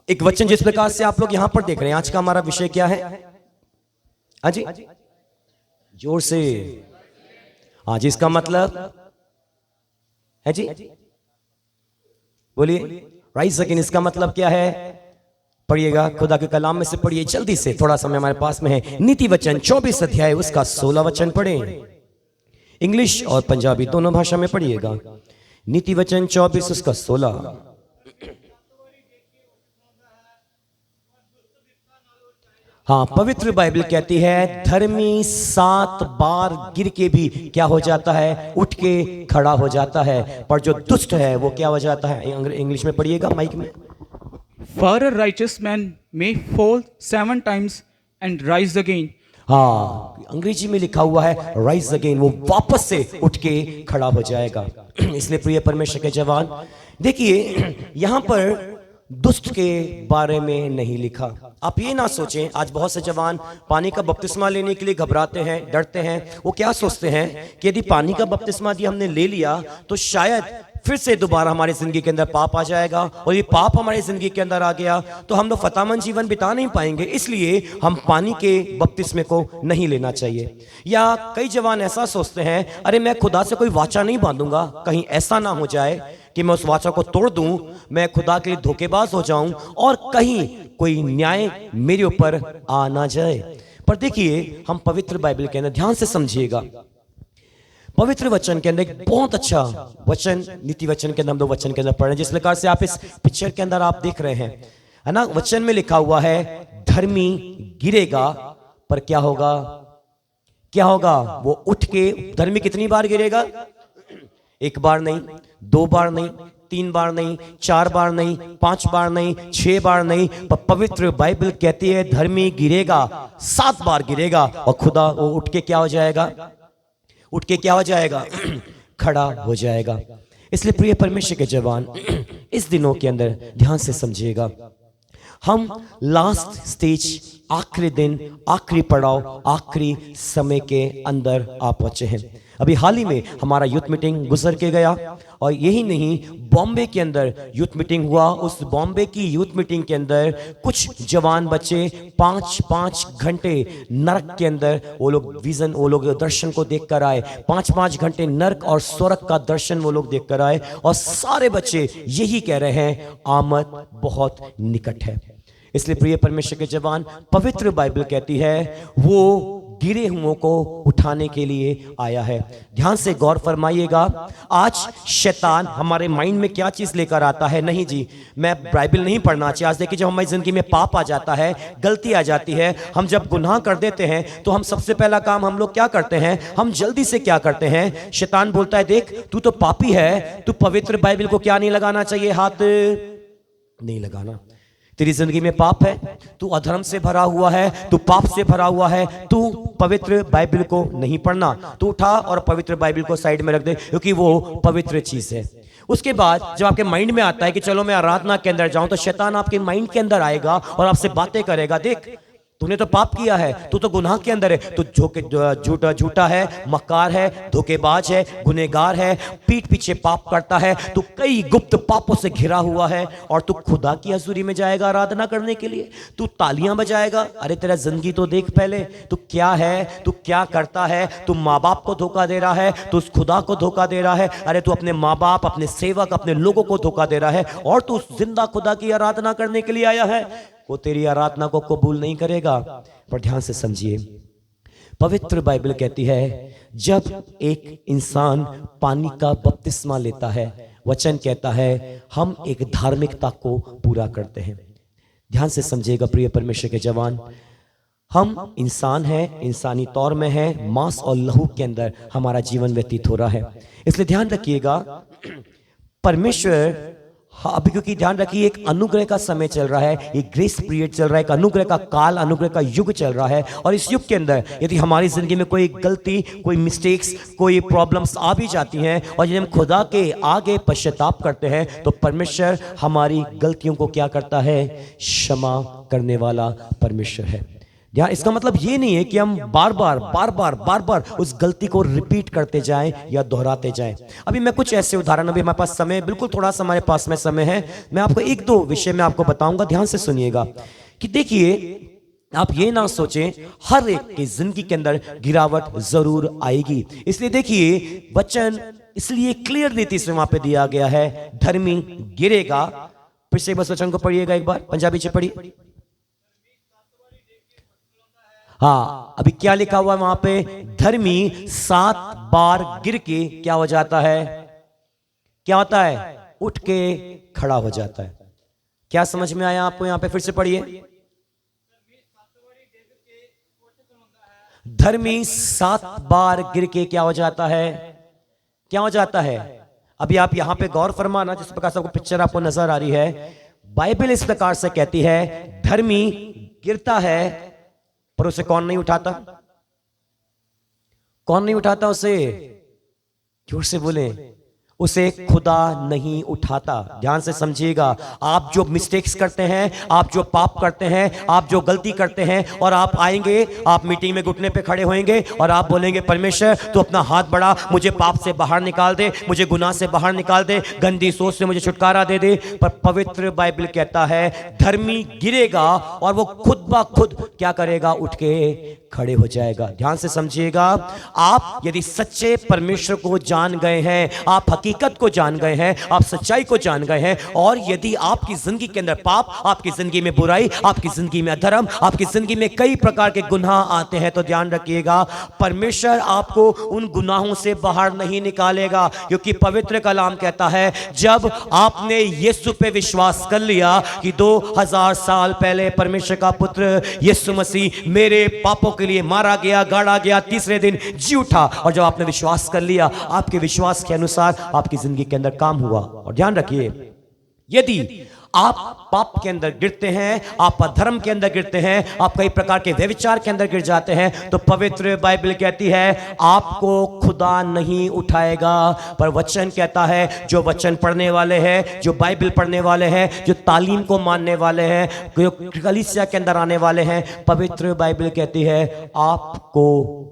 एक वचन जिस प्रकार से आप लोग यहां पर देख रहे हैं, आज का हमारा विषय क्या है? हाँ जी, जोर से। हाँ जी, इसका मतलब है जी, बोलिए। राइज अगेन, इसका मतलब क्या है? पढ़िएगा, खुदा के कलाम में से पढ़िए जल्दी से, थोड़ा समय हमारे पास में है। नीति वचन 24 अध्याय उसका 16 वचन पढ़ें। इंग्लिश और पंजाबी दोनों भाषा में पढ़िएगा। नीति वचन 24 उसका 16। हाँ, पवित्र बाइबल कहती है धर्मी 7 बार गिर के भी क्या हो जाता है? उठ के खड़ा हो जाता है। पर जो दुष्ट है वो क्या हो जाता है? इंग्लिश में पढ़िएगा माइक में। For a righteous man may fall 7 times and rise again. हाँ, अंग्रेजी में लिखा हुआ है राइज अगेन, वो वापस से उठ के खड़ा हो जाएगा। इसलिए प्रिय परमेश्वर के जवान, देखिए यहां पर दुष्ट के बारे में नहीं लिखा। आप ये ना सोचें, आज बहुत से जवान पानी का बपतिस्मा लेने के लिए घबराते हैं, डरते हैं। वो क्या सोचते हैं कि यदि पानी का बपतिस्मा यदि हमने ले लिया तो शायद फिर से दोबारा हमारी जिंदगी के अंदर पाप आ जाएगा, और ये पाप हमारी जिंदगी के अंदर आ गया तो हम लोग फतामंद जीवन बिता नहीं पाएंगे, इसलिए हम पानी के बपतिस्मे को नहीं लेना चाहिए। या कई जवान ऐसा सोचते हैं, अरे मैं खुदा से कोई वाचा नहीं बांधूंगा, कहीं ऐसा ना हो जाए कि मैं उस वाचा को तोड़ दूं, मैं खुदा के लिए धोखेबाज हो जाऊं और कहीं कोई न्याय मेरे ऊपर आ ना जाए। पर देखिए, हम पवित्र बाइबल के अंदर ध्यान से समझिएगा, पवित्र वचन के अंदर एक बहुत अच्छा वचन, नीति वचन के अंदर हम लोग वचन के अंदर पढ़ रहे हैं, जिस प्रकार से आप इस पिक्चर के अंदर आप देख रहे हैं, है ना। वचन में लिखा हुआ है धर्मी गिरेगा, पर क्या होगा? क्या होगा? वो उठ के, धर्मी कितनी बार गिरेगा? 1 बार नहीं, 2 बार नहीं, 3 बार नहीं, 4 बार नहीं, 5 बार नहीं, 6 बार नहीं, पर पवित्र बाइबल कहती है धर्मी गिरेगा, 7 बार गिरेगा और खुदा वो उठ के क्या हो जाएगा? उठ के क्या हो जाएगा? खड़ा हो जाएगा। इसलिए प्रिय परमेश्वर के जवान, इस दिनों के अंदर ध्यान से समझिएगा, हम लास्ट स्टेज, आखिरी दिन, आखिरी पड़ाव, आखिरी समय के अंदर आ पहुंचे हैं। अभी हाल ही में हमारा यूथ मीटिंग गुजर के गया, और यही नहीं, बॉम्बे के अंदर यूथ मीटिंग हुआ। उस बॉम्बे की यूथ मीटिंग के अंदर कुछ जवान बच्चे 5-5 घंटे नरक के अंदर वो लोग दर्शन को देख कर आए। 5-5 घंटे नरक और स्वर्ग का दर्शन वो लोग देख कर आए, और सारे बच्चे यही कह रहे हैं आमद बहुत निकट है। इसलिए प्रिय परमेश्वर के जवान, पवित्र बाइबल कहती है वो गिरे हुओं को उठाने के लिए आया है। ध्यान से गौर फरमाइएगा, आज शैतान हमारे माइंड में क्या चीज लेकर आता है? नहीं जी, मैं बाइबल नहीं पढ़ना चाहिए। आज देखिए, जब हमारी जिंदगी में पाप आ जाता है, गलती आ जाती है, हम जब गुनाह कर देते हैं तो हम सबसे पहला काम हम लोग क्या करते हैं? हम जल्दी से क्या करते हैं? शैतान बोलता है देख, तू तो पापी है, तू पवित्र बाइबल को क्या नहीं लगाना चाहिए? हाथ नहीं लगाना। तेरी जिंदगी में पाप है, तू अधर्म से भरा हुआ है, तू पाप से भरा हुआ है, तू पवित्र बाइबल को नहीं पढ़ना। तू उठा और पवित्र बाइबल को साइड में रख दे, क्योंकि वो पवित्र चीज है। उसके बाद जब आपके माइंड में आता है कि चलो मैं आराधना के अंदर जाऊं, तो शैतान आपके माइंड के अंदर आएगा और आपसे बातें करेगा, देख तूने तो पाप किया है, तू तो गुनाह के अंदर है, तू झूठा है, मक्कार है, धोखेबाज है, गुनहगार है, पीठ पीछे पाप करता है, तू कई गुप्त पापों से घिरा हुआ है, और तू खुदा की हजूरी में जाएगा आराधना करने के लिए, तू तालियां बजाएगा। अरे तेरा जिंदगी तो देख पहले, तू क्या है, तू क्या करता है? तू माँ बाप को धोखा दे रहा है, तू उस खुदा को धोखा दे रहा है। अरे तू अपने माँ बाप, अपने सेवक, अपने लोगों को धोखा दे रहा है, और तू जिंदा खुदा की आराधना करने के लिए आया है। वो तेरी आराधना को कबूल नहीं करेगा। पर ध्यान से समझिए, पवित्र बाइबल कहती है जब एक इंसान पानी का बपतिस्मा लेता है, वचन कहता है हम एक धार्मिकता को पूरा करते हैं। ध्यान से समझिएगा प्रिय परमेश्वर के जवान, हम इंसान हैं, इंसानी तौर में हैं, मांस और लहू के अंदर हमारा जीवन व्यतीत हो रहा है। इसलिए ध्यान रखिएगा, परमेश्वर, हाँ, अभी क्योंकि ध्यान रखिए एक अनुग्रह का समय चल रहा है, एक ग्रेस पीरियड चल रहा है, एक अनुग्रह का काल, अनुग्रह का युग चल रहा है। और इस युग के अंदर यदि हमारी जिंदगी में कोई गलती, कोई मिस्टेक्स, कोई प्रॉब्लम्स आ भी जाती हैं, और यदि हम खुदा के आगे पश्चाताप करते हैं, तो परमेश्वर हमारी गलतियों को क्या करता है? क्षमा करने वाला परमेश्वर है। ध्यान, इसका मतलब ये नहीं है कि हम बार बार उस गलती को रिपीट करते जाएं या दोहराते जाएं। अभी मैं कुछ ऐसे उदाहरण, अभी हमारे पास समय बिल्कुल थोड़ा सा हमारे पास में समय है, मैं आपको एक दो विषय में आपको बताऊंगा, ध्यान से सुनिएगा। कि देखिए, आप ये ना सोचें हर एक की जिंदगी के अंदर गिरावट जरूर आएगी। इसलिए देखिए, वचन इसलिए क्लियर रीति से वहां पे दिया गया है, धर्मी गिरेगा। फिर से बस वचन को पढ़िएगा एक बार, पंजाबी से पढ़िए। हाँ, अभी क्या लिखा हुआ है वहां पे? धर्मी 7 बार गिर के क्या हो जाता है? क्या होता है? उठ के खड़ा हो जाता है। क्या समझ में आया आपको? यहां पे फिर से पढ़िए। धर्मी 7 बार गिर के क्या हो जाता है? क्या हो जाता है? अभी आप यहां पे गौर फरमाना, जिस प्रकार से आपको पिक्चर आपको नजर आ रही है, बाइबल इस प्रकार से कहती है, धर्मी गिरता है पर उसे कौन नहीं उठाता? कौन नहीं उठाता उसे? जोर से बोले, उसे खुदा नहीं उठाता। ध्यान से समझिएगा, आप जो मिस्टेक्स करते हैं, आप जो पाप करते हैं, आप जो गलती करते हैं, और आप आएंगे, आप मीटिंग में घुटने पे खड़े होंगे और आप बोलेंगे, परमेश्वर तो अपना हाथ बढ़ा, मुझे पाप से बाहर निकाल दे, मुझे गुनाह से बाहर निकाल दे, गंदी सोच से मुझे छुटकारा दे दे। पर पवित्र बाइबल कहता है, धर्मी गिरेगा और वो खुद ब खुद क्या करेगा? उठ के खड़े हो जाएगा। ध्यान से समझिएगा, आप यदि सच्चे परमेश्वर को जान गए हैं, आप हकीकत को जान गए हैं, आप सच्चाई को जान गए हैं, और यदि आपकी जिंदगी के अंदर पाप, आपकी जिंदगी में बुराई, आपकी जिंदगी में अधर्म, आपकी जिंदगी में कई प्रकार के गुनाह आते हैं, तो ध्यान रखिएगा, परमेश्वर आपको उन गुनाहों से बाहर नहीं निकालेगा। क्योंकि पवित्र कलाम कहता है, जब आपने यीशु पे विश्वास कर लिया कि 2000 साल पहले परमेश्वर का पुत्र यीशु मसीह मेरे पापों के लिए मारा गया, गाड़ा गया, तीसरे दिन जी उठा, और जब आपने विश्वास कर लिया, आपके विश्वास के अनुसार आपकी जिंदगी के अंदर काम हुआ। और ध्यान रखिए, यदि आप पाप के अंदर गिरते हैं, आप अधर्म के अंदर गिरते हैं, आप कई प्रकार के व्यभिचार के अंदर गिर जाते हैं, तो पवित्र बाइबल कहती है, आपको खुदा नहीं उठाएगा। पर वचन कहता है, जो वचन पढ़ने वाले हैं, जो बाइबल पढ़ने वाले हैं, जो तालीम को मानने वाले हैं, जो कलीसिया के अंदर आने वाले हैं, पवित्र बाइबल कहती है, आपको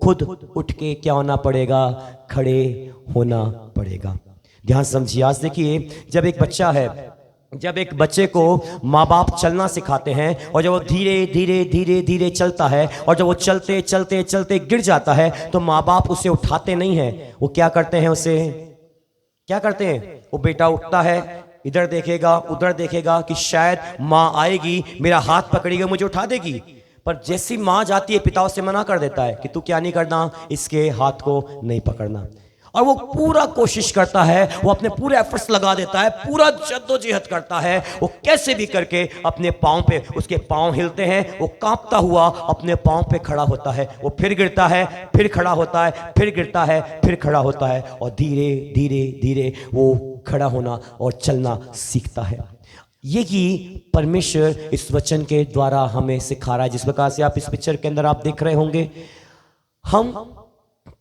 खुद उठ के क्या होना पड़ेगा? खड़े होना पड़ेगा। ध्यान समझिए, आज देखिए, जब एक बच्चा है, जब एक बच्चे को माँ बाप चलना सिखाते हैं, और जब वो धीरे धीरे धीरे धीरे चलता है, और जब वो चलते चलते चलते गिर जाता है, तो माँ बाप उसे उठाते नहीं हैं। वो क्या करते हैं? उसे क्या करते हैं? वो बेटा उठता है, इधर देखेगा, उधर देखेगा कि शायद माँ आएगी, मेरा हाथ पकड़ेगी, मुझे उठा देगी। पर जैसी माँ जाती है, पिता उसे मना कर देता है कि तू क्या नहीं करना, इसके हाथ को नहीं पकड़ना। और वो पूरा कोशिश करता है, वो अपने पूरे एफर्ट्स लगा देता है, पूरा जद्दोजहद करता है, वो कैसे भी करके अपने पांव पे, उसके पांव हिलते हैं, वो कांपता हुआ अपने पांव पे खड़ा होता है। वो फिर गिरता है, फिर खड़ा होता है, फिर गिरता है, फिर खड़ा होता है, और धीरे धीरे धीरे वो खड़ा होना और चलना सीखता है। यही परमेश्वर इस वचन के द्वारा हमें सिखा रहा है। जिस प्रकार से आप इस पिक्चर के अंदर आप देख रहे होंगे, हम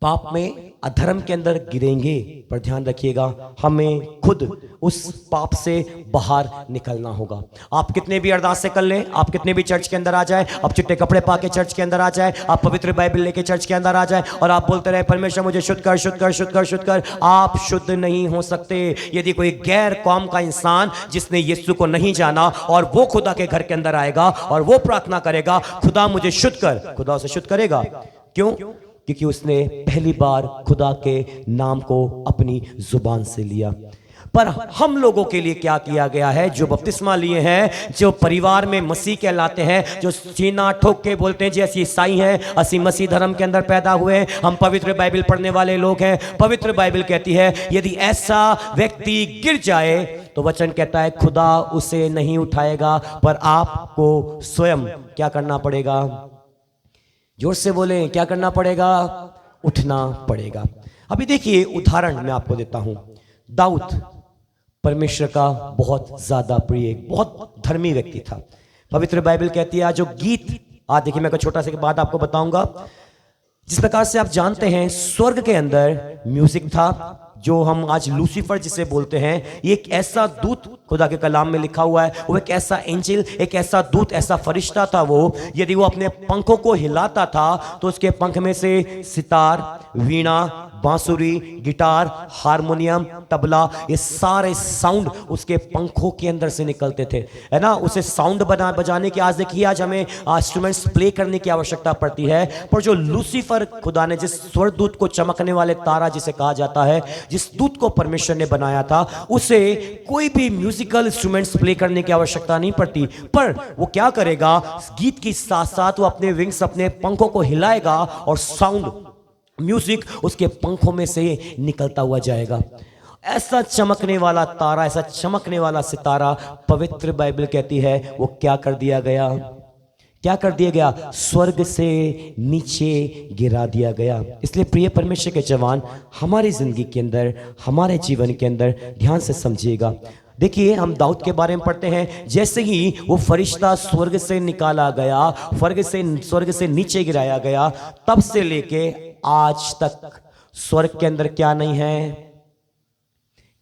पाप में, अधर्म के अंदर गिरेंगे, पर ध्यान रखिएगा, हमें खुद उस पाप से बाहर निकलना होगा। आप कितने भी अरदास से कर लें, आप कितने भी चर्च के अंदर आ जाए, आप चिट्टे कपड़े पा के चर्च के अंदर आ जाए, आप पवित्र बाइबल लेके चर्च के अंदर आ जाए, और आप बोलते रहे, परमेश्वर मुझे शुद्ध कर, शुद्ध कर, शुद्ध कर, शुद्ध कर, आप शुद्ध नहीं हो सकते। यदि कोई गैर कौम का इंसान जिसने यीशु को नहीं जाना, और वो खुदा के घर के अंदर आएगा और वो प्रार्थना करेगा, खुदा मुझे शुद्ध कर, खुदा उसे शुद्ध करेगा। क्यों? क्योंकि उसने पहली बार खुदा के नाम को अपनी जुबान से लिया। पर हम लोगों के लिए क्या किया गया है? जो बपतिस्मा लिए हैं, जो परिवार में मसीह कहलाते हैं, जो सीना ठोक के बोलते हैं जी ऐसी ईसाई हैं, असी मसीह धर्म के अंदर पैदा हुए, हम पवित्र बाइबल पढ़ने वाले लोग हैं। पवित्र बाइबल कहती है, यदि ऐसा व्यक्ति गिर जाए, तो वचन कहता है खुदा उसे नहीं उठाएगा, पर आपको स्वयं क्या करना पड़ेगा? जोर से बोलें, क्या करना पड़ेगा? उठना पड़ेगा। अभी देखिए, उदाहरण मैं आपको देता हूं। दाऊद परमेश्वर का बहुत ज्यादा प्रिय, बहुत धर्मी व्यक्ति था। पवित्र बाइबल कहती है, जो गीत, आज देखिए मैं एक छोटा सा बात आपको बताऊंगा। जिस प्रकार से आप जानते हैं, स्वर्ग के अंदर म्यूजिक था, जो हम आज लूसीफर जिसे बोलते हैं, ये एक ऐसा दूत खुदा के कलाम में लिखा हुआ है, वो एक ऐसा एंजल, एक ऐसा दूत, ऐसा फरिश्ता था वो। यदि वो अपने पंखों को हिलाता था तो उसके पंख में से सितार, वीणा, बांसुरी, गिटार, हारमोनियम, तबला, ये सारे साउंड उसके पंखों के अंदर से निकलते थे, है ना। उसे साउंड बजाने की, आज देखिए आज हमें इंस्ट्रूमेंट्स प्ले करने की आवश्यकता पड़ती है, पर जो लूसीफर, खुदा ने जिस स्वर्गदूत को, चमकने वाले तारा जिसे कहा जाता है, जिस दूत को परमेश्वर ने बनाया था, उसे कोई भी म्यूजिकल इंस्ट्रूमेंट्स प्ले करने की आवश्यकता नहीं पड़ती। पर वो क्या करेगा, गीत के साथ साथ वो अपने विंग्स, अपने पंखों को हिलाएगा और साउंड, म्यूजिक उसके पंखों में से निकलता हुआ जाएगा। ऐसा चमकने वाला तारा, ऐसा चमकने वाला सितारा, पवित्र बाइबल कहती है वो क्या कर दिया गया, क्या कर दिया गया, स्वर्ग से नीचे गिरा दिया गया। इसलिए प्रिय परमेश्वर के जवान, हमारी जिंदगी के अंदर, हमारे जीवन के अंदर ध्यान से समझिएगा। देखिए हम दाऊद के बारे में पढ़ते हैं, जैसे ही वो फरिश्ता स्वर्ग से निकाला गया, स्वर्ग से नीचे गिराया गया, तब से लेके आज तक स्वर्ग के अंदर क्या नहीं है,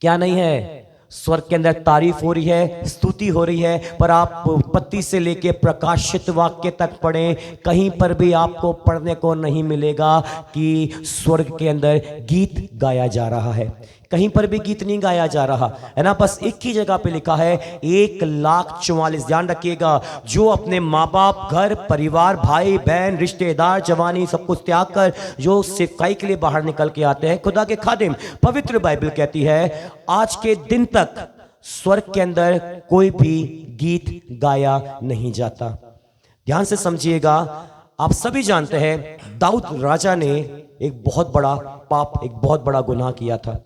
क्या नहीं है, स्वर्ग के अंदर तारीफ हो रही है, स्तुति हो रही है। पर आप उत्पत्ति से लेके प्रकाशित वाक्य तक पढ़ें, कहीं पर भी आपको पढ़ने को नहीं मिलेगा कि स्वर्ग के अंदर गीत गाया जा रहा है। कहीं पर भी गीत नहीं गाया जा रहा है ना। बस एक ही जगह पे लिखा है 1,44,000, ध्यान रखिएगा, जो अपने माँ बाप, घर परिवार, भाई बहन, रिश्तेदार, जवानी, सब कुछ त्याग कर जो सेवकाई के लिए बाहर निकल के आते हैं, खुदा के खादिम, पवित्र बाइबल कहती है आज के दिन तक स्वर्ग के अंदर कोई भी गीत गाया नहीं जाता। ध्यान से समझिएगा। आप सभी जानते हैं दाऊद राजा ने एक बहुत बड़ा पाप, एक बहुत बड़ा गुनाह किया था।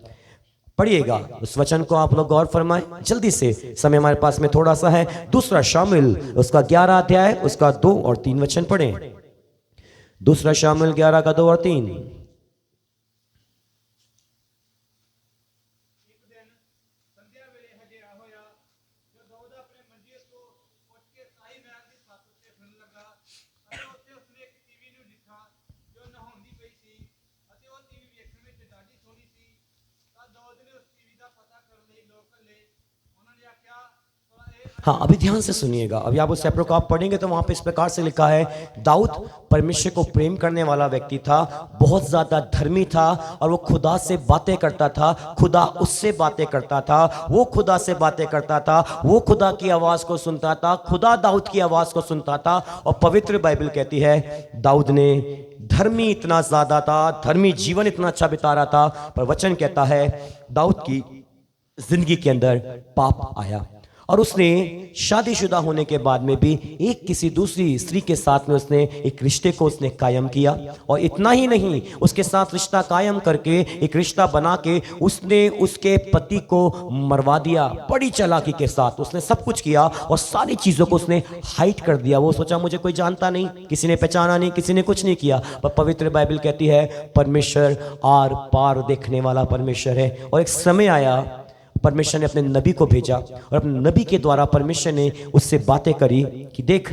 पढ़िएगा उस वचन को, आप लोग गौर फरमाएं जल्दी से, समय हमारे पास में थोड़ा सा है। दूसरा शामुएल उसका 11 अध्याय, उसका 2 और 3 वचन पढ़ें। दूसरा शामुएल 11 का 2 और 3। हाँ, अभी ध्यान से सुनिएगा। अभी आप उस चैप्टर को आप पढ़ेंगे तो वहां पे इस प्रकार से लिखा है, दाऊद परमेश्वर को प्रेम करने वाला व्यक्ति था, बहुत ज्यादा धर्मी था, और वो खुदा से बातें करता था, खुदा उससे बातें करता था, वो खुदा से बातें करता था, वो खुदा की आवाज को सुनता था, खुदा दाऊद की आवाज को सुनता था। और पवित्र बाइबल कहती है दाऊद ने धर्मी इतना ज्यादा था, धर्मी जीवन इतना अच्छा बिता रहा था, पर वचन कहता है दाऊद की जिंदगी के अंदर पाप आया, और उसने शादीशुदा होने के बाद में भी एक किसी दूसरी स्त्री के साथ में उसने एक रिश्ते को उसने कायम किया। और इतना ही नहीं, उसके साथ रिश्ता कायम करके, एक रिश्ता बना के उसने उसके पति को मरवा दिया। बड़ी चालाकी के साथ उसने सब कुछ किया और सारी चीजों को उसने हाइड कर दिया। वो सोचा मुझे कोई जानता नहीं, किसी ने पहचाना नहीं, किसी ने कुछ नहीं किया। पर पवित्र बाइबल कहती है परमेश्वर आर पार देखने वाला परमेश्वर है। और एक समय आया, परमेश्वर ने अपने नबी को भेजा, और अपने नबी के द्वारा परमेश्वर ने उससे बातें करी कि देख,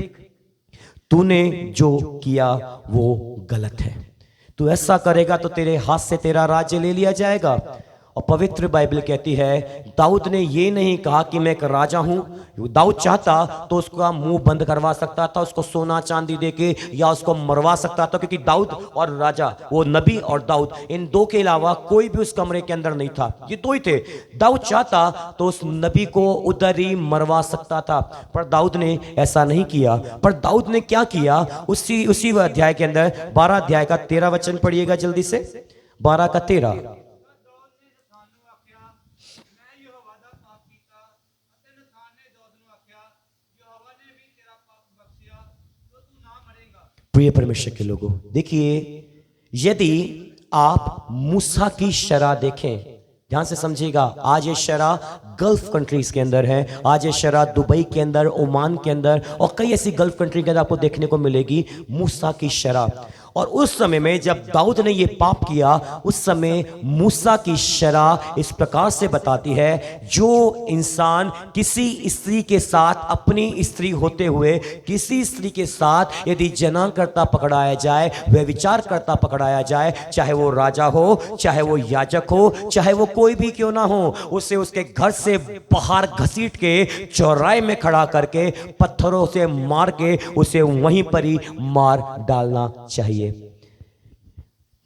तूने जो किया वो गलत है, तू ऐसा करेगा तो तेरे हाथ से तेरा राज्य ले लिया जाएगा। और पवित्र बाइबल कहती है दाऊद ने ये नहीं कहा कि मैं एक राजा हूं। दाऊद चाहता तो उसका मुंह बंद करवा सकता था, उसको सोना चांदी देके, या उसको मरवा सकता था, क्योंकि दाऊद और राजा, वो नबी और दाऊद, इन दो के अलावा कोई भी उस कमरे के अंदर नहीं था, ये दो ही थे। दाऊद चाहता तो उस नबी को उधर ही मरवा सकता था, पर दाऊद ने ऐसा नहीं किया। पर दाऊद ने क्या किया, उसी अध्याय के अंदर 12 अध्याय का 13 वचन पढ़िएगा जल्दी से, 12 का 13। प्रिय परमेश्वर के लोगों, देखिए, यदि आप मूसा की शरह देखें, ध्यान से समझिएगा, आज ये शरह गल्फ कंट्रीज के अंदर है, आज ये शरह दुबई के अंदर, ओमान के अंदर और कई ऐसी गल्फ कंट्री के अंदर आपको देखने को मिलेगी मूसा की शरह। और उस समय में जब दाऊद ने ये पाप किया, उस समय मूसा की शरह इस प्रकार से बताती है, जो इंसान किसी स्त्री के साथ, अपनी स्त्री होते हुए किसी स्त्री के साथ यदि जनान करता पकड़ाया जाए, वह विचार करता पकड़ाया जाए, चाहे वो राजा हो, चाहे वो याजक हो, चाहे वो कोई भी क्यों ना हो, उसे उसके घर से बाहर घसीट के चौराहे में खड़ा करके पत्थरों से मार के उसे वहीं पर ही मार डालना चाहिए।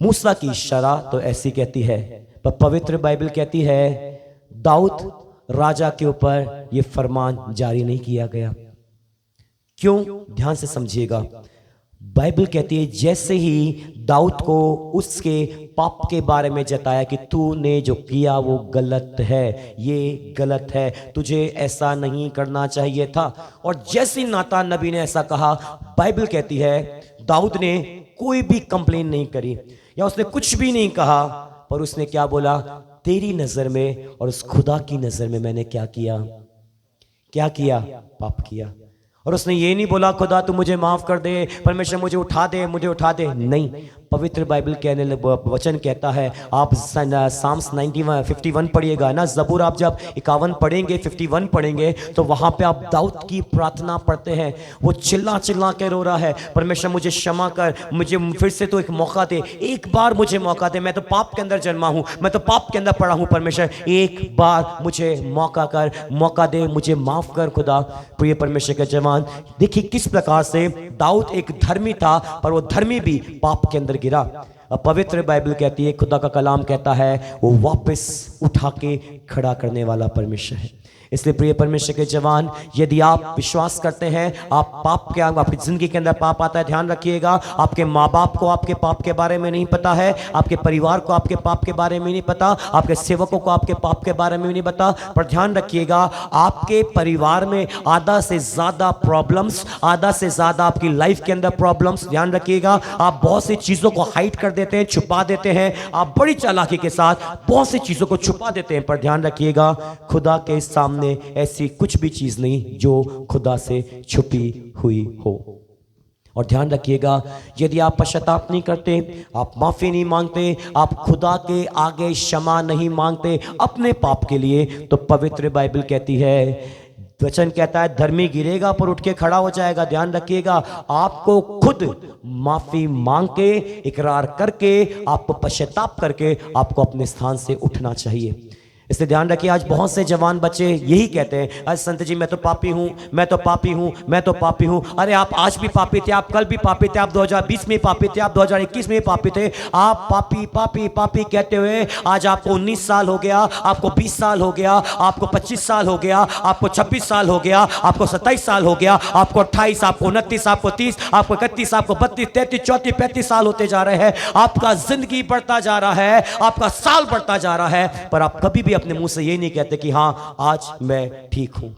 मूसा की शरह तो ऐसी कहती है, पर पवित्र बाइबल कहती है दाऊद राजा के ऊपर यह फरमान जारी नहीं किया गया। क्यों? ध्यान से समझिएगा। बाइबल कहती है जैसे ही दाऊद को उसके पाप के बारे में जताया कि तूने जो किया वो गलत है, ये गलत है, तुझे ऐसा नहीं करना चाहिए था, और जैसे नातान नबी ने ऐसा कहा, बाइबल कहती है दाऊद ने कोई भी कंप्लेन नहीं करी या उसने कुछ भी नहीं कहा, पर उसने क्या बोला? तेरी नजर में और उस खुदा की नजर में मैंने क्या किया? क्या किया? पाप किया। और उसने ये नहीं बोला खुदा तू मुझे माफ कर दे, परमेश्वर मुझे उठा दे, मुझे उठा दे। नहीं, पवित्र बाइबल कहने वचन कहता है, आप साम्स 51 पढ़िएगा ना, जबूर आप जब 51 पढ़ेंगे, 51 पढ़ेंगे, तो वहां पे आप दाऊद की प्रार्थना पढ़ते हैं। वो चिल्ला चिल्ला के रो रहा है, परमेश्वर मुझे क्षमा कर, मुझे फिर से तो एक मौका दे, एक बार मुझे मौका दे, मैं तो पाप के अंदर जन्मा हूं, मैं तो पाप के अंदर पड़ा हूं, परमेश्वर एक बार मुझे मौका कर, मौका दे, मुझे माफ कर खुदा। प्रिय परमेश्वर के जवान, देखिए किस प्रकार से दाऊद एक धर्मी था, पर वो धर्मी भी पाप के अंदर गिरा। पवित्र बाइबल कहती है, खुदा का कलाम कहता है, वो वापस उठा के खड़ा करने वाला परमेश्वर है। इसलिए प्रिय परमेश्वर के जवान, यदि आप विश्वास करते हैं आप पाप के, आपकी जिंदगी के अंदर पाप आता है, ध्यान रखिएगा, आपके माँ बाप को आपके पाप के बारे में नहीं पता है, आपके परिवार को आपके पाप के बारे में नहीं पता, आपके सेवकों को आपके पाप के बारे में नहीं पता, पर ध्यान रखिएगा आपके परिवार में आधा से ज्यादा प्रॉब्लम्स, आधा से ज्यादा आपकी लाइफ के अंदर प्रॉब्लम्स, ध्यान रखिएगा, आप बहुत सी चीजों को हाइड कर देते हैं, छुपा देते हैं, आप बड़ी चालाकी के साथ बहुत सी चीजों को छुपा देते हैं, पर ध्यान रखिएगा खुदा के सामने ऐसी कुछ भी चीज नहीं जो खुदा से छुपी हुई हो। और ध्यान रखिएगा, यदि आप पश्चाताप नहीं करते, आप माफी नहीं मांगते, आप खुदा के आगे क्षमा नहीं मांगते अपने पाप के लिए, तो पवित्र बाइबल कहती है, वचन कहता है धर्मी गिरेगा पर उठ के खड़ा हो जाएगा। ध्यान रखिएगा, आपको खुद माफी मांग के, इकरार करके, आपको पश्चाताप करके आपको अपने स्थान से उठना चाहिए। इसलिए ध्यान रखिए, आज बहुत से जवान बच्चे यही कहते हैं, आज संत जी मैं तो पापी हूं, मैं तो पापी हूं, मैं तो पापी हूं। अरे आप आज भी पापी थे, आप कल भी पापी थे, आप 2020 में पापी थे, आप 2021 में पापी थे। आप पापी पापी पापी कहते हुए आज आपको 19 साल हो गया, आपको 20 साल हो गया, आपको 25 साल हो गया, आपको 26 साल हो गया, आपको 27 साल हो गया, आपको 28, आपको 29, आपको 30, आपको 31, आपको 32, 33, 34, 35 साल होते जा रहे हैं। आपका जिंदगी बढ़ता जा रहा है, आपका साल बढ़ता जा रहा है, पर आप कभी भी अपने मुंह से ये नहीं कहते कि हाँ आज मैं ठीक हूं।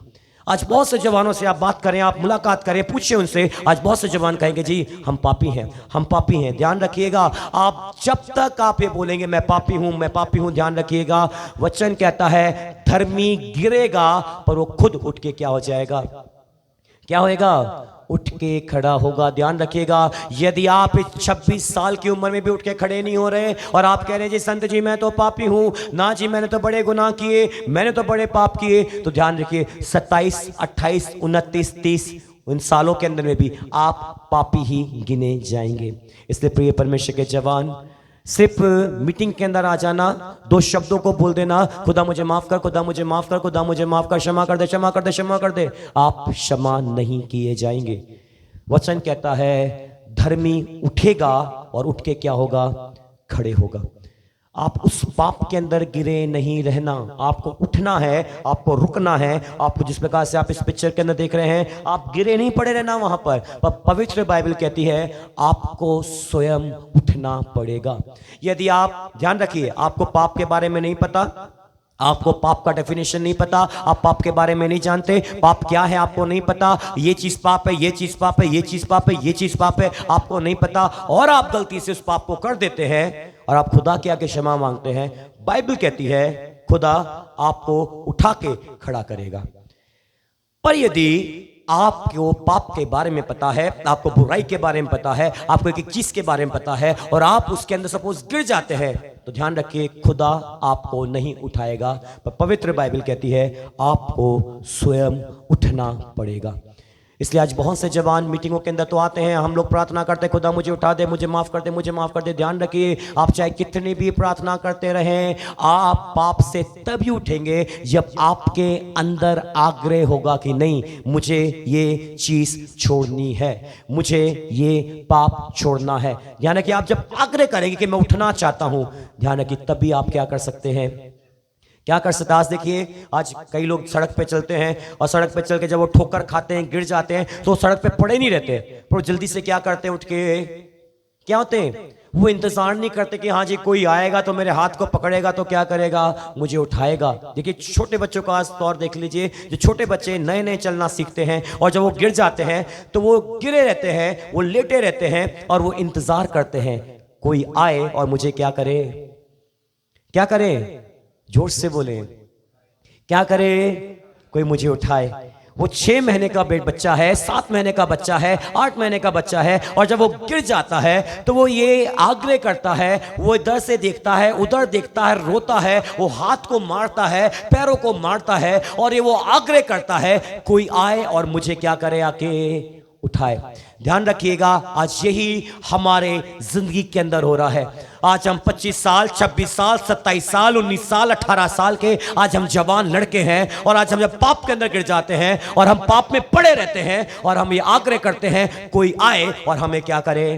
आज बहुत से जवानों से आप बात करें, आप मुलाकात करें, पूछें उनसे, आज बहुत से जवान कहेंगे जी हम पापी हैं, हम पापी हैं। ध्यान रखिएगा, आप जब तक आप ये बोलेंगे मैं पापी हूं, मैं पापी हूं, ध्यान रखिएगा वचन कहता है धर्मी गिरेगा पर वो खुद उठ के क्या हो जाएगा? क्या होएगा? उठ के खड़ा होगा। ध्यान रखिएगा, यदि आप 26 साल की उम्र में भी उठ के खड़े नहीं हो रहे और आप कह रहे हैं जी संत जी मैं तो पापी हूं, ना जी मैंने तो बड़े गुनाह किए, मैंने तो बड़े पाप किए, तो ध्यान रखिए 27, 28, 29, 30 उन सालों के अंदर में भी आप पापी ही गिने जाएंगे। इसलिए प्रिय परमेश्वर के जवान, सिर्फ मीटिंग के अंदर आ जाना, दो शब्दों को बोल देना, खुदा मुझे माफ कर, खुदा मुझे माफ कर, खुदा मुझे माफ कर, क्षमा कर दे, क्षमा कर दे, क्षमा कर दे, आप क्षमा नहीं किए जाएंगे। वचन कहता है धर्मी उठेगा और उठ के क्या होगा? खड़े होगा। आप उस पाप के अंदर गिरे नहीं रहना, आपको उठना है, आपको रुकना है। आपको जिस प्रकार से आप इस पिक्चर के अंदर देख रहे हैं, आप गिरे नहीं पड़े रहना वहां पर पवित्र बाइबल कहती है आपको स्वयं उठना पड़ेगा। यदि आप, ध्यान रखिए, आपको पाप के बारे में नहीं पता, आपको पाप का डेफिनेशन नहीं पता, आप पाप के बारे में नहीं जानते, पाप क्या है आपको नहीं पता, ये चीज पाप है, ये चीज पाप है, ये चीज पाप है, ये चीज पाप है, आपको नहीं पता, और आप गलती से उस पाप को कर देते हैं और आप खुदा के आगे क्षमा मांगते हैं, बाइबल कहती है खुदा आपको उठा के खड़ा करेगा। पर यदि आपको पाप के बारे में पता है, आपको बुराई के बारे में पता है, आपको एक चीज के बारे में पता है और आप उसके अंदर सपोज गिर जाते हैं, तो ध्यान रखिए खुदा आपको नहीं उठाएगा, पर पवित्र बाइबल कहती है आपको स्वयं उठना पड़ेगा। इसलिए आज बहुत से जवान मीटिंगों के अंदर तो आते हैं, हम लोग प्रार्थना करते हैं खुदा मुझे उठा दे, मुझे माफ कर दे, मुझे माफ कर दे। ध्यान रखिए आप चाहे कितनी भी प्रार्थना करते रहें, आप पाप से तभी उठेंगे जब आपके अंदर आग्रह होगा कि नहीं मुझे ये चीज छोड़नी है, मुझे ये पाप छोड़ना है। ध्यान रखिए आप जब आग्रह करेंगे कि मैं उठना चाहता हूं, ध्यान रखिए तभी आप क्या कर सकते हैं, क्या कर सकते हैं। आज देखिए आज कई लोग सड़क पे चलते हैं और सड़क पे चल के जब वो ठोकर खाते हैं, गिर जाते हैं, तो सड़क पे पड़े नहीं रहते, पर जल्दी से क्या करते हैं, उठ के क्या होते हैं, वो इंतजार नहीं करते कि हाँ जी कोई आएगा तो मेरे हाथ को पकड़ेगा तो क्या करेगा, मुझे उठाएगा। देखिए छोटे बच्चों का तौर देख लीजिए, जो छोटे बच्चे नए नए चलना सीखते हैं और जब वो गिर जाते हैं तो वो गिरे रहते हैं, वो लेटे रहते हैं और वो इंतजार करते हैं कोई आए और मुझे क्या करे, क्या करे, जोर से बोले, क्या करे, कोई मुझे उठाए। वो 6 महीने का बच्चा है, 7 महीने का बच्चा है, 8 महीने का बच्चा है, और जब वो गिर जाता है तो वो ये आग्रह करता है, वो इधर से देखता है, उधर देखता है, रोता है, वो हाथ को मारता है, पैरों को मारता है, और ये वो आग्रह करता है कोई आए और मुझे क्या करे, आके उठाए। ध्यान रखिएगा आज यही हमारे जिंदगी के अंदर हो रहा है। आज हम 25 साल, 26 साल, 27 साल, 19 साल, 18 साल के आज हम जवान लड़के हैं, और आज हम जब पाप के अंदर गिर जाते हैं और हम पाप में पड़े रहते हैं और हम ये आग्रह करते हैं कोई आए और हमें क्या करे,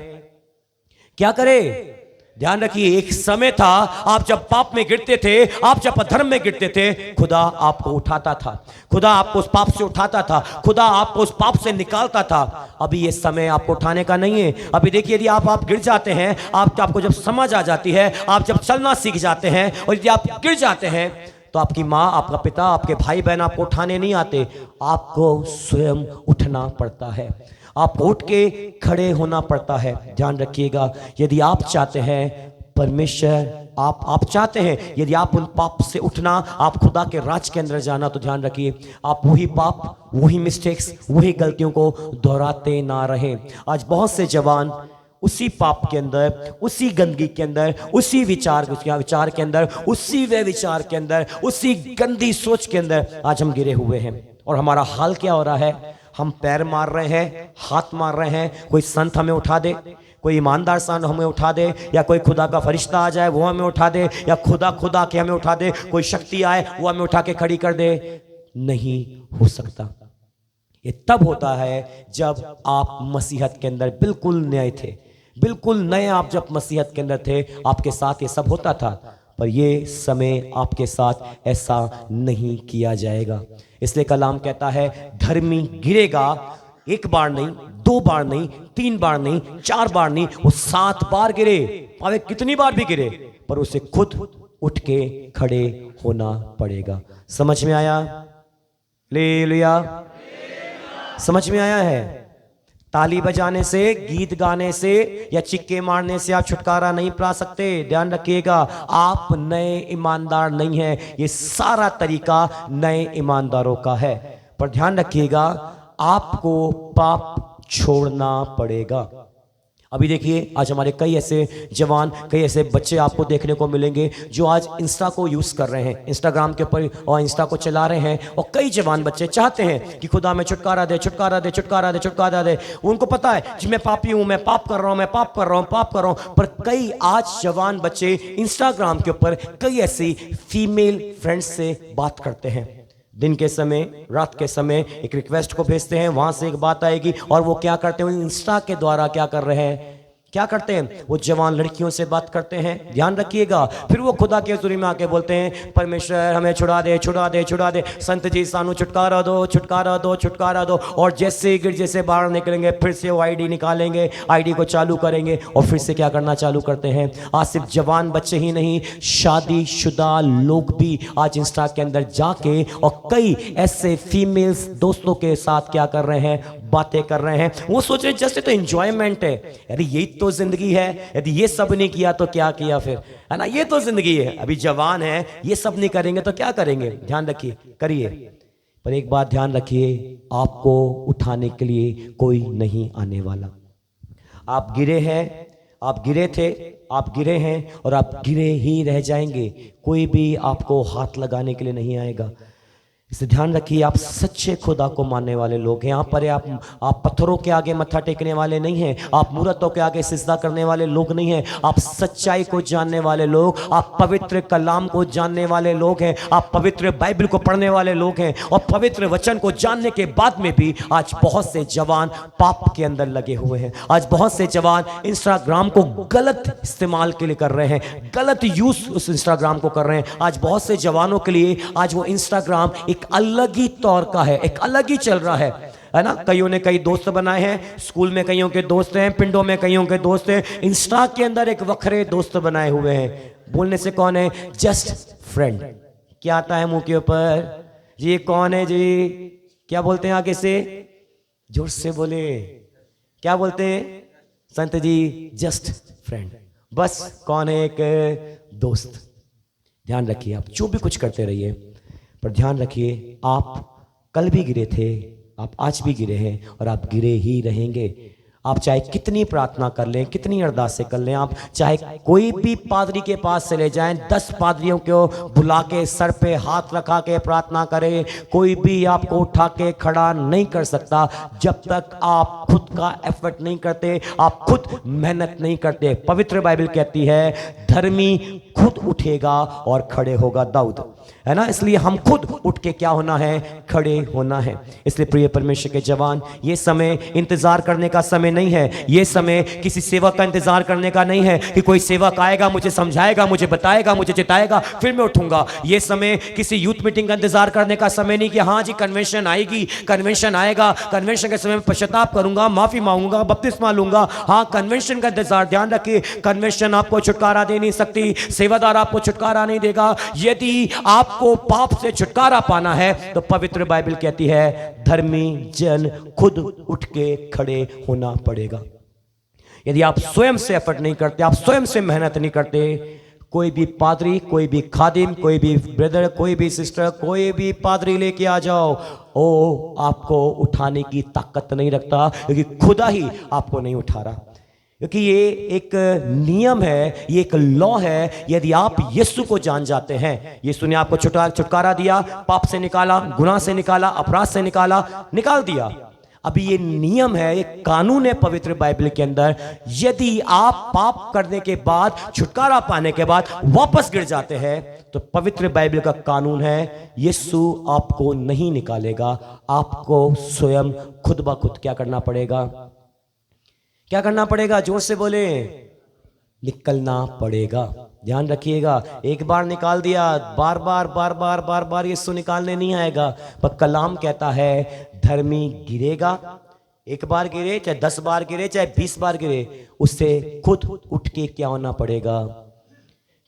क्या करे। ध्यान रखिए एक समय था आप जब पाप में गिरते थे, आप जब अधर्म में गिरते थे, खुदा आपको उठाता था, खुदा आपको उस पाप से उठाता था, खुदा आपको उस पाप से निकालता था। अभी ये समय आपको उठाने का नहीं है। अभी देखिए यदि आप गिर जाते हैं, आपको जब समझ आ जाती है, आप जब चलना सीख जाते हैं, और यदि आप गिर जाते हैं तो आपकी माँ, आपका पिता, आपके भाई बहन आपको उठाने नहीं आते, आपको स्वयं उठना पड़ता है, आपको उठ के खड़े होना पड़ता है। ध्यान रखिएगा यदि आप चाहते हैं परमेश्वर, आप चाहते हैं यदि आप उन पाप से उठना, आप खुदा के राज के अंदर जाना, तो ध्यान रखिए आप वही पाप, वही मिस्टेक्स, वही गलतियों को दोहराते ना रहें। आज बहुत से जवान उसी पाप के अंदर, उसी गंदगी के अंदर, उसी विचार के अंदर, उसी व्यभिचार के अंदर, उसी गंदी सोच के अंदर आज हम गिरे हुए हैं। और हमारा हाल क्या हो रहा है, हम पैर मार रहे हैं, हाथ मार रहे हैं, कोई संत हमें उठा दे, कोई ईमानदार संत हमें उठा दे, या कोई खुदा का फरिश्ता आ जाए वो हमें उठा दे, या खुदा के हमें उठा दे, कोई शक्ति आए वो हमें उठा के खड़ी कर दे, नहीं हो सकता। ये तब होता है जब आप मसीहत के अंदर बिल्कुल नए थे, बिल्कुल नए आप जब मसीहत के अंदर थे, आपके साथ ये सब होता था, पर ये समय आपके साथ ऐसा नहीं किया जाएगा। इसलिए कलाम कहता है धर्मी गिरेगा, एक बार नहीं, 2 बार नहीं, 3 बार नहीं, 4 बार नहीं, वो 7 बार गिरे, भावे कितनी बार भी गिरे, पर उसे खुद उठ के खड़े होना पड़ेगा। समझ में आया? हालेलुया। समझ में आया है? ताली बजाने से, गीत गाने से या चिक्के मारने से आप छुटकारा नहीं पा सकते। ध्यान रखिएगा आप नए ईमानदार नहीं हैं, ये सारा तरीका नए ईमानदारों का है। पर ध्यान रखिएगा आपको पाप छोड़ना पड़ेगा। अभी देखिए आज हमारे कई ऐसे जवान, कई ऐसे बच्चे आपको देखने को मिलेंगे जो आज इंस्टा को यूज कर रहे हैं, इंस्टाग्राम के ऊपर और इंस्टा को चला रहे हैं, और कई जवान बच्चे चाहते हैं कि खुदा में छुटकारा दे, छुटकारा दे, छुटकारा दे, छुटकारा दे। उनको पता है कि मैं पापी हूं, मैं पाप कर रहा हूं, मैं पाप कर रहा हूं, पाप कर रहा हूं। पर कई आज जवान बच्चे इंस्टाग्राम के ऊपर कई ऐसी फीमेल फ्रेंड्स से बात करते हैं, दिन के समय, रात के समय एक रिक्वेस्ट को भेजते हैं, वहां से एक बात आएगी, और वो क्या करते हैं, इंस्टा के द्वारा क्या कर रहे हैं, क्या करते हैं, वो जवान लड़कियों से बात करते हैं। ध्यान रखिएगा फिर वो खुदा के हुजूरी में आके बोलते हैं परमेश्वर हमें छुड़ा दे, छुड़ा दे, छुड़ा दे, संत जी सानू छुटकारा दो, छुटकारा दो, छुटकारा दो। और जैसे गिरजे से बाहर निकलेंगे फिर से वो आईडी निकालेंगे, आईडी को चालू करेंगे और फिर से क्या करना चालू करते हैं। आज सिर्फ जवान बच्चे ही नहीं, शादीशुदा लोग भी आज इंस्टा के अंदर जाके और कई ऐसे फीमेल्स दोस्तों के साथ क्या कर रहे हैं, बातें कर रहे हैं। वो सोच रहे जस्ट तो एंजॉयमेंट है, अरे यही तो जिंदगी है, यदि ये सब नहीं किया तो क्या किया फिर, है ना, ये तो जिंदगी है। अभी जवान है, ये सब नहीं करेंगे तो क्या करेंगे। ध्यान रखिए, करिए, पर एक बात ध्यान रखिए, आपको उठाने के लिए कोई नहीं आने वाला। आप गिरे हैं, आप गिरे थे, आप गिरे हैं और आप गिरे ही रह जाएंगे। कोई भी आपको हाथ लगाने के लिए नहीं आएगा। इसे ध्यान रखिए, आप सच्चे खुदा को मानने वाले लोग हैं। यहाँ पर आप पत्थरों के आगे मत्था टेकने वाले नहीं हैं, आप मूर्तों के आगे सिजदा करने वाले लोग नहीं हैं। आप सच्चाई को जानने वाले लोग, आप पवित्र कलाम को जानने वाले लोग हैं, आप पवित्र बाइबल को पढ़ने वाले लोग हैं। और पवित्र वचन को जानने के बाद में भी आज बहुत से जवान पाप के अंदर लगे हुए हैं। आज बहुत से जवान इंस्टाग्राम को गलत इस्तेमाल के लिए कर रहे हैं, गलत यूज उस इंस्टाग्राम को कर रहे हैं। आज बहुत से जवानों के लिए आज वो इंस्टाग्राम एक अलग ही तौर का है, एक अलग ही चल रहा है ना। कईयों ने कई दोस्त बनाए हैं, स्कूल में कईयों के दोस्त हैं, पिंडों में कईयों के दोस्त हैं, इंस्टा के अंदर एक वखरे दोस्त बनाए हुए हैं। बोलने से कौन है? Just friend. क्या आता है मुंह के ऊपर? जी ये कौन है जी? क्या बोलते हैं आगे से? जोर से बोले, क्या बोलते हैं संत जी? Just friend. बस कौन है? एक दोस्त। ध्यान रखिए, आप जो भी कुछ करते रहिए, पर ध्यान रखिए, आप कल भी गिरे थे, आप आज भी गिरे हैं और आप गिरे ही रहेंगे। आप चाहे कितनी प्रार्थना कर लें, कितनी अरदासें कर लें, आप चाहे कोई भी पादरी के पास चले जाएं, 10 पादरियों को बुला के सर पे हाथ रखा के प्रार्थना करें, कोई भी आपको उठा के खड़ा नहीं कर सकता जब तक आप खुद का एफर्ट नहीं करते, आप खुद मेहनत नहीं करते। पवित्र बाइबल कहती है धर्मी खुद उठेगा और खड़े होगा, दाऊद, है ना। इसलिए हम खुद उठ के क्या होना है? खड़े होना है। इसलिए प्रिय परमेश्वर के जवान, ये समय इंतजार करने का समय नहीं है। ये समय किसी सेवक का इंतजार करने का नहीं है कि कोई सेवक आएगा, मुझे समझाएगा, मुझे बताएगा, मुझे चिताएगा, फिर मैं उठूंगा। ये समय किसी यूथ मीटिंग का इंतजार करने का समय नहीं कि हाँ जी कन्वेंशन आएगी, कन्वेंशन आएगा, कन्वेंशन के समय में पश्चाताप करूंगा, माफी मांगूंगा, बपतिस्मा लूंगा। हाँ, कन्वेंशन का इंतजार। ध्यान रखिए, कन्वेंशन आपको छुटकारा दे नहीं सकती, सेवादार आपको छुटकारा नहीं देगा। यदि आपको पाप से छुटकारा पाना है तो पवित्र बाइबल कहती है धर्मी जन खुद उठ के खड़े होना पड़ेगा। यदि आप स्वयं से एफर्ट नहीं करते, आप स्वयं से मेहनत नहीं करते, कोई भी पादरी, कोई भी खादिम, कोई भी ब्रदर, कोई भी सिस्टर, कोई भी पादरी लेके आ जाओ, ओ आपको उठाने की ताकत नहीं रखता, क्योंकि खुदा ही आपको नहीं उठा रहा। क्योंकि ये एक नियम है, ये एक लॉ है। यदि आप यीशु को जान जाते हैं, यीशु ने आपको छुटकारा दिया, पाप से निकाला, गुनाह से निकाला, अपराध से निकाला, निकाल दिया। अभी ये नियम है, एक कानून है पवित्र बाइबल के अंदर। यदि आप पाप करने के बाद, छुटकारा पाने के बाद वापस गिर जाते हैं, तो पवित्र बाइबल का कानून है यीशु आपको नहीं निकालेगा, आपको स्वयं खुद ब खुद क्या करना पड़ेगा? क्या करना पड़ेगा? जोर से बोले, निकलना पड़ेगा। ध्यान रखिएगा, एक बार निकाल दिया, बार बार बार बार बार बार यीशु निकालने नहीं आएगा। पर कलाम कहता है धर्मी गिरेगा, एक बार गिरे, चाहे 10 बार गिरे, चाहे 20 बार गिरे, उससे खुद उठ के क्या होना पड़ेगा?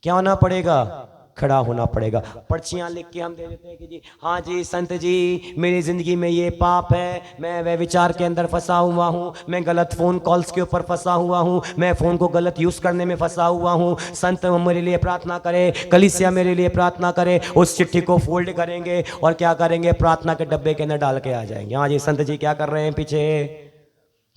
क्या होना पड़ेगा? खड़ा होना पड़ेगा। पर्चियां लिख के हम दे देते हैं कि जी हाँ जी संत जी, मेरी जिंदगी में ये पाप है, मैं वह विचार के अंदर फंसा हुआ हूँ, मैं गलत फोन कॉल्स के ऊपर फंसा हुआ हूँ, मैं फोन को गलत यूज करने में फंसा हुआ हूँ। संत मेरे लिए प्रार्थना करे, कलीसिया मेरे लिए प्रार्थना करे। उस चिट्ठी को फोल्ड करेंगे और क्या करेंगे? प्रार्थना के डब्बे के अंदर डाल के आ जाएंगे। हाँ जी संत जी क्या कर रहे हैं? पीछे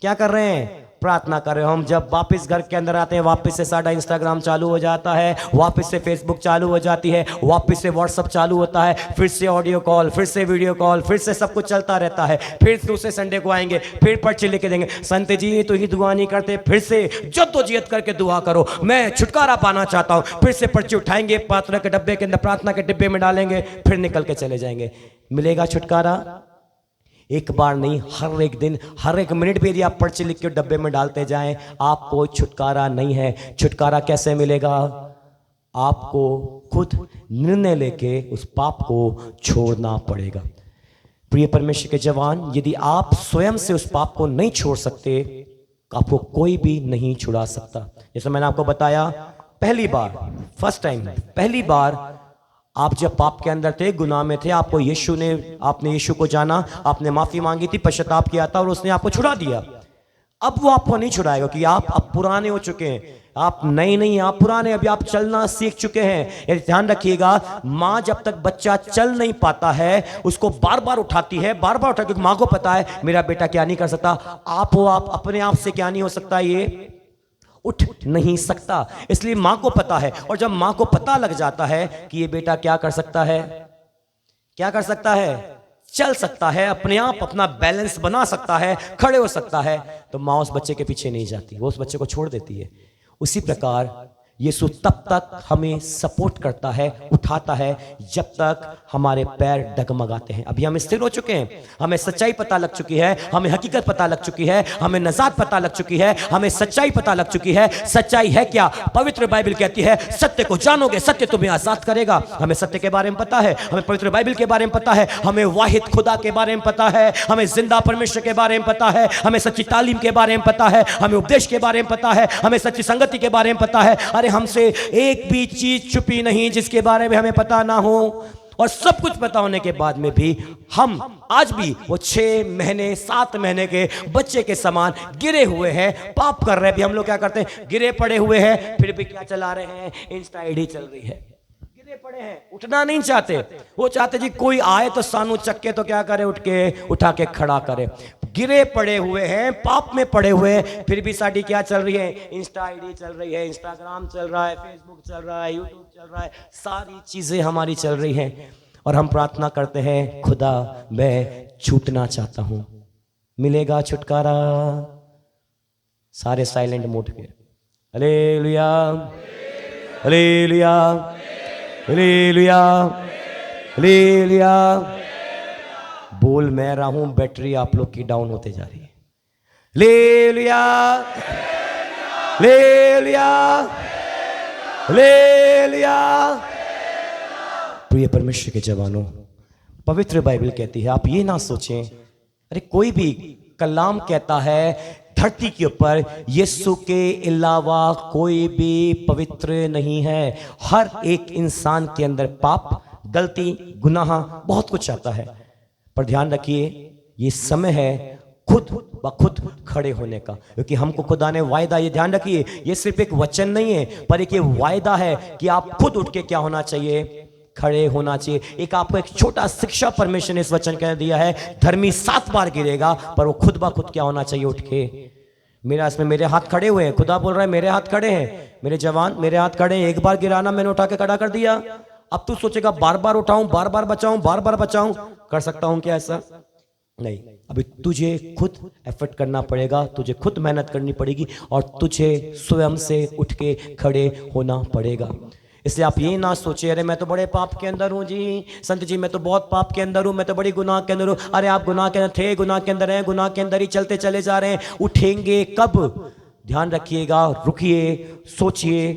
क्या कर रहे हैं? प्रार्थना कर रहे हो। हम जब वापस घर के अंदर आते हैं, वापस से साਡਾ इंस्टाग्राम चालू हो जाता है, वापस से फेसबुक चालू हो जाती है, वापस से व्हाट्सअप चालू होता है, फिर से ऑडियो कॉल, फिर से वीडियो कॉल, फिर से सब कुछ चलता रहता है। फिर दूसरे संडे को आएंगे, फिर पर्ची लिख के देंगे, संत जी तो ही दुआ नहीं करते, फिर से जद्दोजहद करके दुआ करो, मैं छुटकारा पाना चाहता हूँ। फिर से पर्ची उठाएंगे, प्रार्थना के डब्बे के अंदर, प्रार्थना के डिब्बे में डालेंगे, फिर निकल के चले जाएंगे। मिलेगा छुटकारा? एक बार नहीं, हर एक दिन, हर एक मिनट भी यदि आप पर्ची लिख के डब्बे में डालते जाएं, आपको छुटकारा नहीं है। छुटकारा कैसे मिलेगा? आपको खुद निर्णय लेके उस पाप को छोड़ना पड़ेगा। प्रिय परमेश्वर के जवान, यदि आप स्वयं से उस पाप को नहीं छोड़ सकते, आपको कोई भी नहीं छुड़ा सकता। जैसे मैंने आपको बताया, पहली बार, फर्स्ट टाइम, पहली बार आप जब पाप के अंदर थे, गुनाह में थे, आपको यीशु ने, आपने यीशु को जाना, आपने माफी मांगी थी, पश्चाताप किया था और उसने आपको छुड़ा दिया। अब वो आपको नहीं छुड़ाएगा कि आप अब पुराने हो चुके हैं, आप नए नहीं, आप पुराने, अभी आप चलना सीख चुके हैं। ये ध्यान रखिएगा, माँ जब तक बच्चा चल नहीं पाता है उसको बार बार उठाती है, बार बार उठाती है, क्योंकि माँ को पता है मेरा बेटा क्या नहीं कर सकता। आप हो, आप अपने आप से क्या नहीं हो सकता, ये उठ नहीं सकता, इसलिए माँ को पता है। और जब माँ को पता लग जाता है कि ये बेटा क्या कर सकता है, क्या कर सकता है, चल सकता है, अपने आप अपना बैलेंस बना सकता है, खड़े हो सकता है, तो माँ उस बच्चे के पीछे नहीं जाती, वो उस बच्चे को छोड़ देती है। उसी प्रकार यीशु तब तक हमें सपोर्ट करता है, उठाता है, जब तक हमारे पैर डगमगाते हैं। अभी हम स्थिर हो चुके हैं, हमें सच्चाई पता लग चुकी है, हमें हकीकत पता लग चुकी है, हमें नजात पता लग चुकी है, हमें सच्चाई पता लग चुकी है। सच्चाई है क्या? पवित्र बाइबल कहती है सत्य को जानोगे, सत्य तुम्हें आजाद करेगा। हमें सत्य के बारे में पता है, हमें पवित्र बाइबल के बारे में पता है, हमें वाहिद खुदा के बारे में पता है, हमें जिंदा परमेश्वर के बारे में पता है, हमें सच्ची तालीम के बारे में पता है, हमें उपदेश के बारे में पता है, हमें सच्ची संगति के बारे में पता है। अरे हमसे एक भी चीज छुपी नहीं जिसके बारे में हमें पता ना हो। और सब कुछ पता होने के बाद में भी हम आज भी वो 6 महीने 7 महीने के बच्चे के समान गिरे हुए हैं, पाप कर रहे हैं। भी हम लोग क्या करते हैं, गिरे पड़े हुए हैं, फिर भी क्या चला रहे हैं, इंस्टा आईडी चल रही है, गिरे पड़े हैं, उठना नहीं चाहते। वो चाहते जी कोई आए तो सानू चक्के तो क्या करे, उठ के उठा के खड़ा करे। गिरे पड़े हुए हैं, पाप में पड़े हुए हैं, फिर भी साड़ी क्या चल रही है, इंस्टा आईडी चल रही है, इंस्टाग्राम चल रहा है, फेसबुक चल रहा है, यूट्यूब चल रहा है, सारी चीजें हमारी चल रही हैं। और हम प्रार्थना करते हैं, खुदा मैं छूटना चाहता हूं, मिलेगा छुटकारा। सारे साइलेंट मोड के हालेलुया, हालेलुया, हालेलुया, हालेलुया। बोल मैं रहा हूं, बैटरी आप लोग की डाउन होते जा रही है। Hallelujah, hallelujah, hallelujah. प्रिय परमेश्वर के जवानों, पवित्र बाइबल कहती है, आप ये ना सोचें, अरे कोई भी कलाम कहता है धरती के ऊपर यीशु के अलावा कोई भी पवित्र नहीं है। हर एक इंसान के अंदर पाप, गलती, गुनाह बहुत कुछ आता है। पर ध्यान रखिए, ये समय है खुद ब खुद खड़े होने का, क्योंकि हमको खुदा ने वायदा, ये ध्यान रखिए, ये सिर्फ एक वचन नहीं है, पर एक ये वायदा है कि आप खुद उठ के क्या होना चाहिए, खड़े होना चाहिए। एक आपको एक छोटा शिक्षा परमेश्वर ने इस वचन कह दिया है, धर्मी 7 बार गिरेगा, पर वो खुद ब खुद क्या होना चाहिए, उठ के। मेरा इसमें मेरे हाथ खड़े हुए हैं, खुदा बोल रहा है मेरे हाथ खड़े हैं, मेरे जवान मेरे हाथ खड़े हैं। एक बार गिराना मैंने उठा के खड़ा कर दिया। अब तू सोचेगा बार बार उठाऊं, बार बार बचाऊं, बार बार बचाऊं, कर सकता हूं क्या ऐसा? नहीं, अभी तुझे खुद एफर्ट करना पड़ेगा, तुझे खुद मेहनत करनी पड़ेगी, और तुझे स्वयं से उठ के खड़े होना पड़ेगा। इसलिए आप ये ना सोचिए अरे मैं तो बड़े पाप के अंदर हूँ जी, संत जी मैं तो बहुत पाप के अंदर हूँ, मैं तो बड़ी गुनाह के अंदर हूँ। अरे आप गुनाह के अंदर थे, गुनाह के अंदर हैं, गुनाह के अंदर ही चलते चले जा रहे हैं। उठेंगे कब? ध्यान रखिएगा, रुकिए, सोचिए,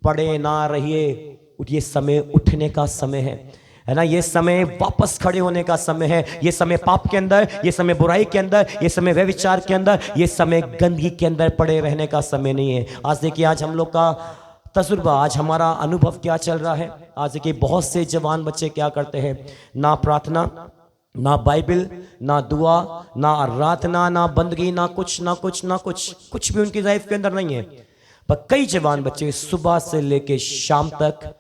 पड़े ना रहिए। ये समय उठने का समय है ना, ये समय वापस खड़े होने का समय है। ये समय पाप के अंदर, ये समय बुराई के अंदर, ये समय व्यभिचार के अंदर, ये समय गंदगी के अंदर पड़े रहने का समय नहीं है। आज देखिए, आज हम लोग का तजुर्बा, आज हमारा अनुभव क्या चल रहा है। आज देखिए बहुत से जवान बच्चे क्या करते हैं, ना प्रार्थना, ना बाइबल, ना दुआ, ना आराधना, ना बंदगी, ना कुछ ना कुछ ना कुछ, कुछ भी उनकी लाइफ के अंदर नहीं है। पर कई जवान बच्चे सुबह से लेके शाम तक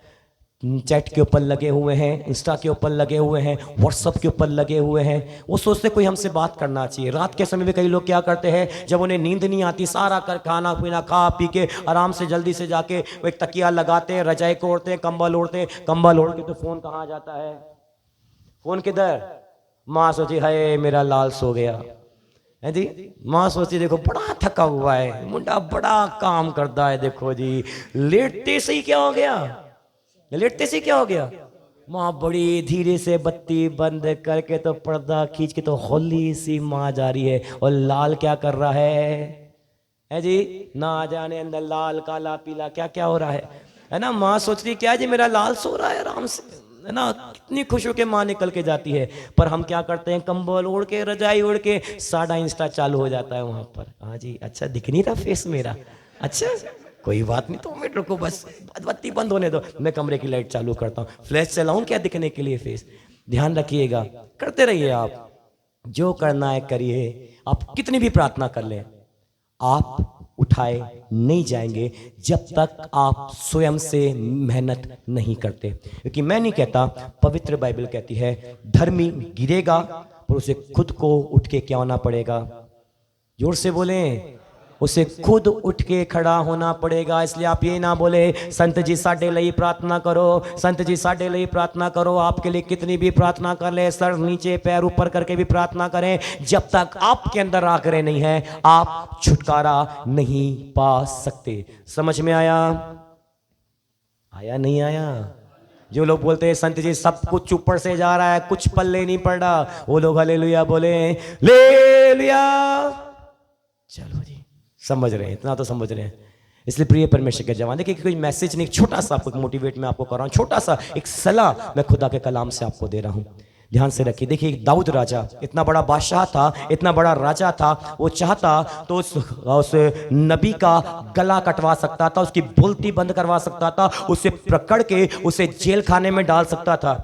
चैट के ऊपर लगे हुए हैं, इंस्टा के ऊपर लगे हुए हैं, व्हाट्सएप के ऊपर लगे हुए हैं। वो सोचते कोई हमसे बात करना चाहिए। रात के समय में कई लोग क्या करते हैं, जब उन्हें नींद नहीं आती, सारा कर खाना पीना खा पी के आराम से जल्दी से जाके वो एक तकिया लगाते हैं, रजाई को ओढ़ते हैं, कंबल ओढ़ते हैं, कंबल ओढ़ के तो फोन कहाँ जाता है, फोन किधर? माँ सोची हाय मेरा लाल सो गया है जी। माँ सोची देखो बड़ा थका हुआ है, मुंडा बड़ा काम करता है, देखो जी लेटते से ही क्या हो गया, लेटते से क्या हो गया। माँ बड़ी धीरे से बत्ती बंद करके तो पर्दा खींच के तो होली सी माँ जा रही है, और लाल क्या कर रहा है जी, ना जाने अंदर लाल काला पीला क्या क्या हो रहा है ना। माँ सोच रही क्या जी मेरा लाल सो रहा है आराम से, है ना। कितनी खुश होकर माँ निकल के जाती है, पर हम क्या करते हैं, कंबल ओढ़ के रजाई ओढ़ के साढ़ा इंस्टा चालू हो जाता है वहां पर। हाँ जी, अच्छा दिख नहीं रहा फेस मेरा, अच्छा कोई बात नहीं, 2 मिनट रुको, बस बत्ती बंद होने दो, मैं कमरे की लाइट चालू करता हूँ, फ्लैश चलाऊं क्या दिखने के लिए फेस। ध्यान रखिएगा, करते रहिए, आप जो करना है करिए। आप कितनी भी प्रार्थना कर लें, आप उठाए नहीं जाएंगे जब तक आप स्वयं से मेहनत नहीं करते। क्योंकि मैं नहीं कहता, पवित्र बाइबल कहती है धर्मी गिरेगा पर उसे खुद को उठ के क्या होना पड़ेगा। जोर से बोलें, उसे खुद उठ के खड़ा होना पड़ेगा। इसलिए आप ये ना बोले संत जी साडे लिए प्रार्थना करो, संत जी साडे लिए प्रार्थना करो। आपके लिए कितनी भी प्रार्थना कर ले, सर नीचे पैर ऊपर करके भी प्रार्थना करें, जब तक आपके अंदर आग्रह नहीं है आप छुटकारा नहीं पा सकते। समझ में आया? आया नहीं आया? जो लोग बोलते हैं संत जी सब कुछ ऊपर से जा रहा है, कुछ पल्ले नहीं पड़ रहा, वो लोग हालेलुया बोले, ले लिया। चलो जी, समझ रहे हैं, इतना तो समझ रहे हैं। इसलिए प्रिय परमेश्वर के जवान, देखिए कोई मैसेज नहीं, छोटा सा आपको मोटिवेट मैं आपको कर रहा हूं, छोटा सा एक सलाह मैं खुदा के कलाम से आपको दे रहा हूं, ध्यान से रखिए। देखिए दाऊद राजा इतना बड़ा बादशाह था, इतना बड़ा राजा था, वो चाहता तो उस नबी का गला कटवा सकता था, उसकी बोलती बंद करवा सकता था, उसे पकड़ के उसे जेल खाने में डाल सकता था।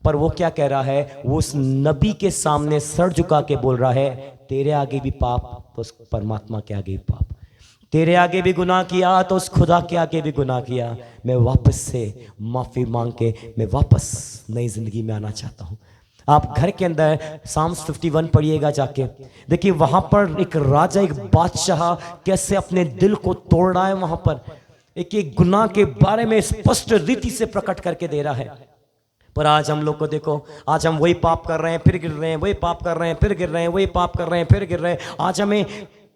पर वो क्या कह रहा है, वो उस नबी के सामने सर झुका के बोल रहा है तेरे आगे भी पाप तो उस परमात्मा के आगे भी पाप, तेरे आगे भी गुनाह किया तो उस खुदा के आगे भी गुनाह किया। मैं वापस से माफी मांग के मैं वापस नई जिंदगी में आना चाहता हूं। आप घर के अंदर साम्स 51 पढ़िएगा जाके, देखिए वहां पर एक राजा, एक बादशाह कैसे अपने दिल को तोड़ रहा है, वहां पर एक गुनाह के बारे में स्पष्ट रीति से प्रकट करके दे रहा है। पर आज हम लोग को देखो, आज हम वही पाप कर रहे हैं फिर गिर रहे हैं, वही पाप कर रहे हैं फिर गिर रहे हैं, वही पाप कर रहे हैं फिर गिर रहे हैं। आज हमें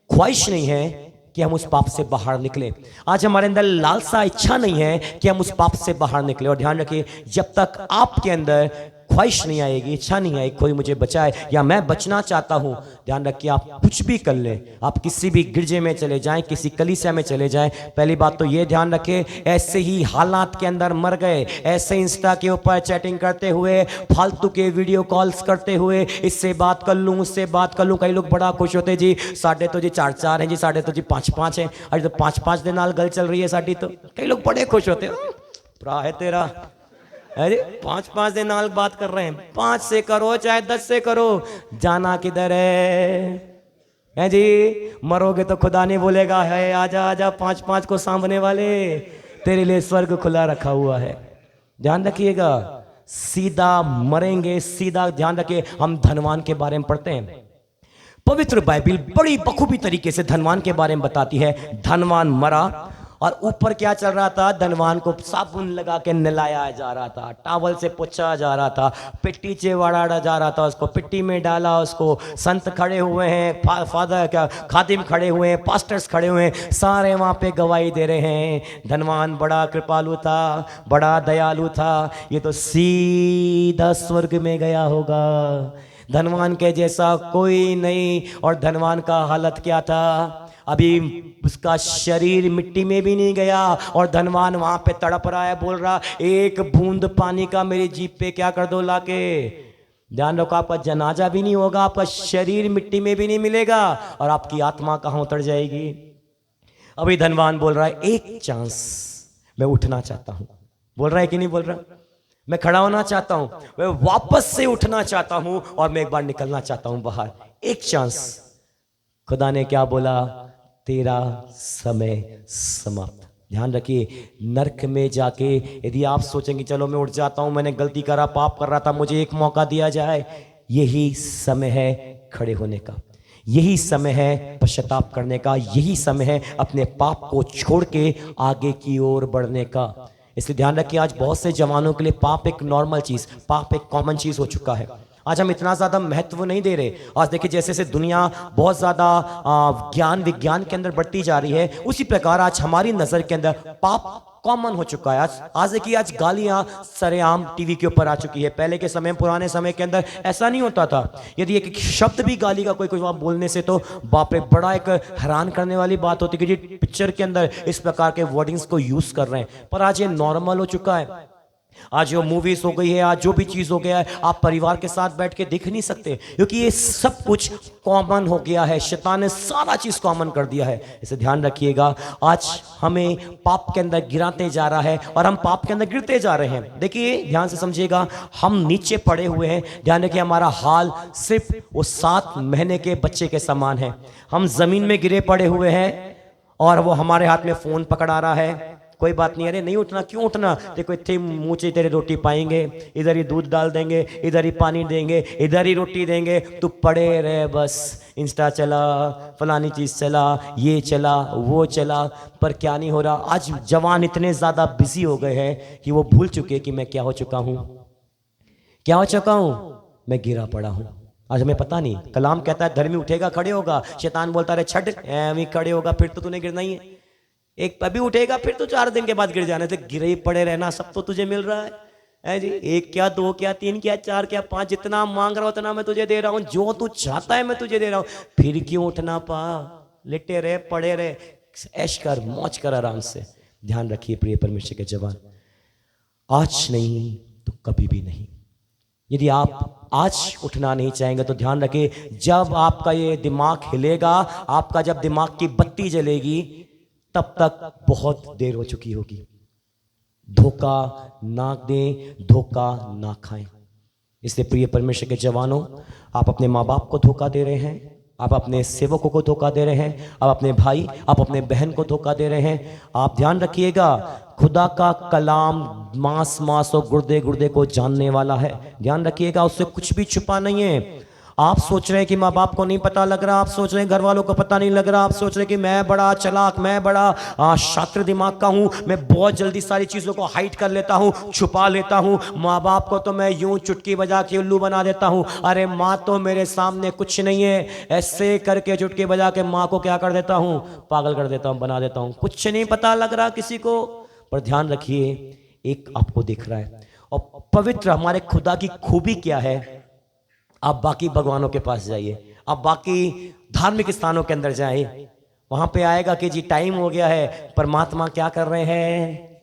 ख्वाहिश नहीं है कि हम उस पाप से बाहर निकले, आज हमारे अंदर लालसा इच्छा नहीं है कि हम उस पाप से बाहर निकले। और ध्यान रखिए, जब तक आपके अंदर ख्वाहिश नहीं आएगी, इच्छा नहीं आएगी कोई मुझे बचाए या मैं बचना चाहता हूं, ध्यान रखिए आप कुछ भी कर ले, आप किसी भी गिरजे में चले जाएं, किसी कलीसिया में चले जाएं, पहली बात तो ये ध्यान रखें ऐसे ही हालात के अंदर मर गए, ऐसे इंस्टा के ऊपर चैटिंग करते हुए, फालतू के वीडियो कॉल्स करते हुए, इससे बात कर लूं उससे बात कर लूं। कई लोग बड़ा खुश होते जी साढ़े तो जी 4-4 हैं जी, साढ़े तो जी 5-5 हैं, अरे तो 5-5 दिन नाल गल चल रही है साड़ी, तो कई लोग बड़े खुश होते हैं, भरा है तेरा, अरे 5-5 दिन नाल बात कर रहे हैं, 5 से करो चाहे 10 से करो, जाना किधर है जी? मरोगे तो खुदा नहीं बोलेगा है आजा आजा 5-5 को सांभने वाले, तेरे लिए स्वर्ग खुला रखा हुआ है। ध्यान रखिएगा, सीधा मरेंगे सीधा। ध्यान रखिए, हम धनवान के बारे में पढ़ते हैं, पवित्र बाइबल बड़ी बखूबी तरीके से धनवान के बारे में बताती है। धनवान मरा और ऊपर क्या चल रहा था, धनवान को साबुन लगा के नहलाया जा रहा था, टॉवल से पोंछा जा रहा था, पिट्टी चेवाड़ा जा रहा था, उसको पिट्टी में डाला, उसको संत खड़े हुए हैं, फादर क्या खादिम खड़े हुए हैं, पास्टर्स खड़े हुए हैं, सारे वहाँ पे गवाही दे रहे हैं धनवान बड़ा कृपालु था, बड़ा दयालु था, ये तो सीधा स्वर्ग में गया होगा, धनवान के जैसा कोई नहीं। और धनवान का हालत क्या था, अभी उसका शरीर मिट्टी में भी नहीं गया और धनवान वहां पे तड़प रहा है, बोल रहा एक बूंद पानी का मेरी जीभ पे क्या कर दो लाके। ध्यान रखो, आपका जनाजा भी नहीं होगा, आपका शरीर मिट्टी में भी नहीं मिलेगा और आपकी आत्मा कहां उतर जाएगी। अभी धनवान बोल रहा है एक चांस, मैं उठना चाहता हूं, बोल रहा है कि नहीं बोल रहा, मैं खड़ा होना चाहता हूं, मैं वापस से उठना चाहता हूं और मैं एक बार निकलना चाहता हूं बाहर, एक चांस। खुदा ने क्या बोला, तेरा समय समाप्त। ध्यान रखिए, नरक में जाके यदि आप सोचेंगे चलो मैं उठ जाता हूं, मैंने गलती करा, पाप कर रहा था, मुझे एक मौका दिया जाए, यही समय है खड़े होने का, यही समय है पश्चाताप करने का, यही समय है अपने पाप को छोड़ के आगे की ओर बढ़ने का। इसलिए ध्यान रखिए, आज बहुत से जवानों के लिए पाप एक नॉर्मल चीज, पाप एक कॉमन चीज हो चुका है। आज हम इतना ज्यादा महत्व नहीं दे रहे। आज देखिए जैसे जैसे दुनिया बहुत ज्यादा ज्ञान विज्ञान के अंदर बढ़ती जा रही है, उसी प्रकार आज हमारी नजर के अंदर पाप कॉमन हो चुका है। आज देखिए, आज गालियां सरेआम टीवी के ऊपर आ चुकी है। पहले के समय, पुराने समय के अंदर ऐसा नहीं होता था। यदि एक शब्द भी गाली का कोई बोलने से तो बाप रे, बड़ा एक हैरान करने वाली बात होती कि जी पिक्चर के अंदर इस प्रकार के वर्डिंग्स को यूज कर रहे हैं। पर आज ये नॉर्मल हो चुका है। आज जो मूवीज हो गई है, आज जो भी चीज हो गया है, आप परिवार के साथ बैठ के देख नहीं सकते, क्योंकि ये सब कुछ कॉमन हो गया है। शैतान ने सारा चीज कॉमन कर दिया है। इसे ध्यान रखिएगा। आज हमें पाप के अंदर गिराते जा रहा है और हम पाप के अंदर गिरते जा रहे हैं। देखिए ध्यान से समझिएगा, हम नीचे पड़े हुए हैं। ध्यान रखिए, हमारा हाल सिर्फ वो 7 महीने के बच्चे के समान है। हम जमीन में गिरे पड़े हुए हैं और वो हमारे हाथ में फोन पकड़ा रहा है। कोई बात नहीं, अरे नहीं उठना, क्यों उठना, देखो इतने मुंह से तेरे रोटी पाएंगे, इधर ही दूध डाल देंगे, इधर ही पानी देंगे, इधर ही रोटी देंगे, तू पड़े रहे बस। इंस्टा चला, फलानी चीज चला, ये चला, वो चला, पर क्या नहीं हो रहा। आज जवान इतने ज्यादा बिजी हो गए हैं कि वो भूल चुके कि मैं क्या हो चुका हूं। क्या हो चुका हूं? मैं गिरा पड़ा हूं। आज हमें पता नहीं। कलाम कहता है धर्मी उठेगा खड़े होगा, शैतान बोलता है छठ एवं खड़े होगा, फिर तो तूने गिरना ही है। एक अभी उठेगा फिर तो 4 दिन के बाद गिर जाने से, गिरे ही पड़े रहना, सब तो तुझे मिल रहा है जी। 1 क्या 2 क्या 3 क्या 4 क्या 5, जितना मांग रहा हो उतना मैं तुझे दे रहा हूं, जो तू चाहता है मैं तुझे दे रहा हूं, फिर क्यों उठना पा। लेटे रहे, पड़े रहे, ऐश कर, मौज कर आराम से। ध्यान रखिए प्रिय परमेश्वर के जवान, आज नहीं तो कभी भी नहीं। यदि आप आज उठना नहीं चाहेंगे तो ध्यान रखिए, जब आपका ये दिमाग हिलेगा, आपका जब दिमाग की बत्ती जलेगी, तब तक बहुत देर हो चुकी होगी। धोखा ना दें, धोखा ना खाएं। इसलिए प्रिय परमेश्वर के जवानों, आप अपने माँ बाप को धोखा दे रहे हैं, आप अपने सेवकों को धोखा दे रहे हैं, आप अपने भाई, आप अपने बहन को धोखा दे रहे हैं। आप ध्यान रखिएगा, खुदा का कलाम मांस मांस और गुर्दे गुर्दे को जानने वाला है। ध्यान रखिएगा, उससे कुछ भी छुपा नहीं है। आप सोच रहे हैं कि माँ बाप को नहीं पता लग रहा, आप सोच रहे हैं घर वालों को पता नहीं लग रहा, आप सोच रहे हैं कि मैं बड़ा चालाक, मैं बड़ा शातिर दिमाग का हूं, मैं बहुत जल्दी सारी चीजों को हाइड कर लेता हूं, छुपा लेता हूं। माँ बाप को तो मैं यूं चुटकी बजा के उल्लू बना देता हूं। अरे माँ तो मेरे सामने कुछ नहीं है, ऐसे करके चुटकी बजा के माँ को क्या कर देता हूं, पागल कर देता हूं, बना देता हूं। कुछ नहीं पता लग रहा किसी को। पर ध्यान रखिए, एक आपको दिख रहा है। और पवित्र हमारे खुदा की खूबी क्या है, आप बाकी भगवानों के पास जाइए, आप बाकी धार्मिक स्थानों के अंदर जाइए, वहां पे आएगा कि जी टाइम हो गया है। परमात्मा क्या कर रहे हैं?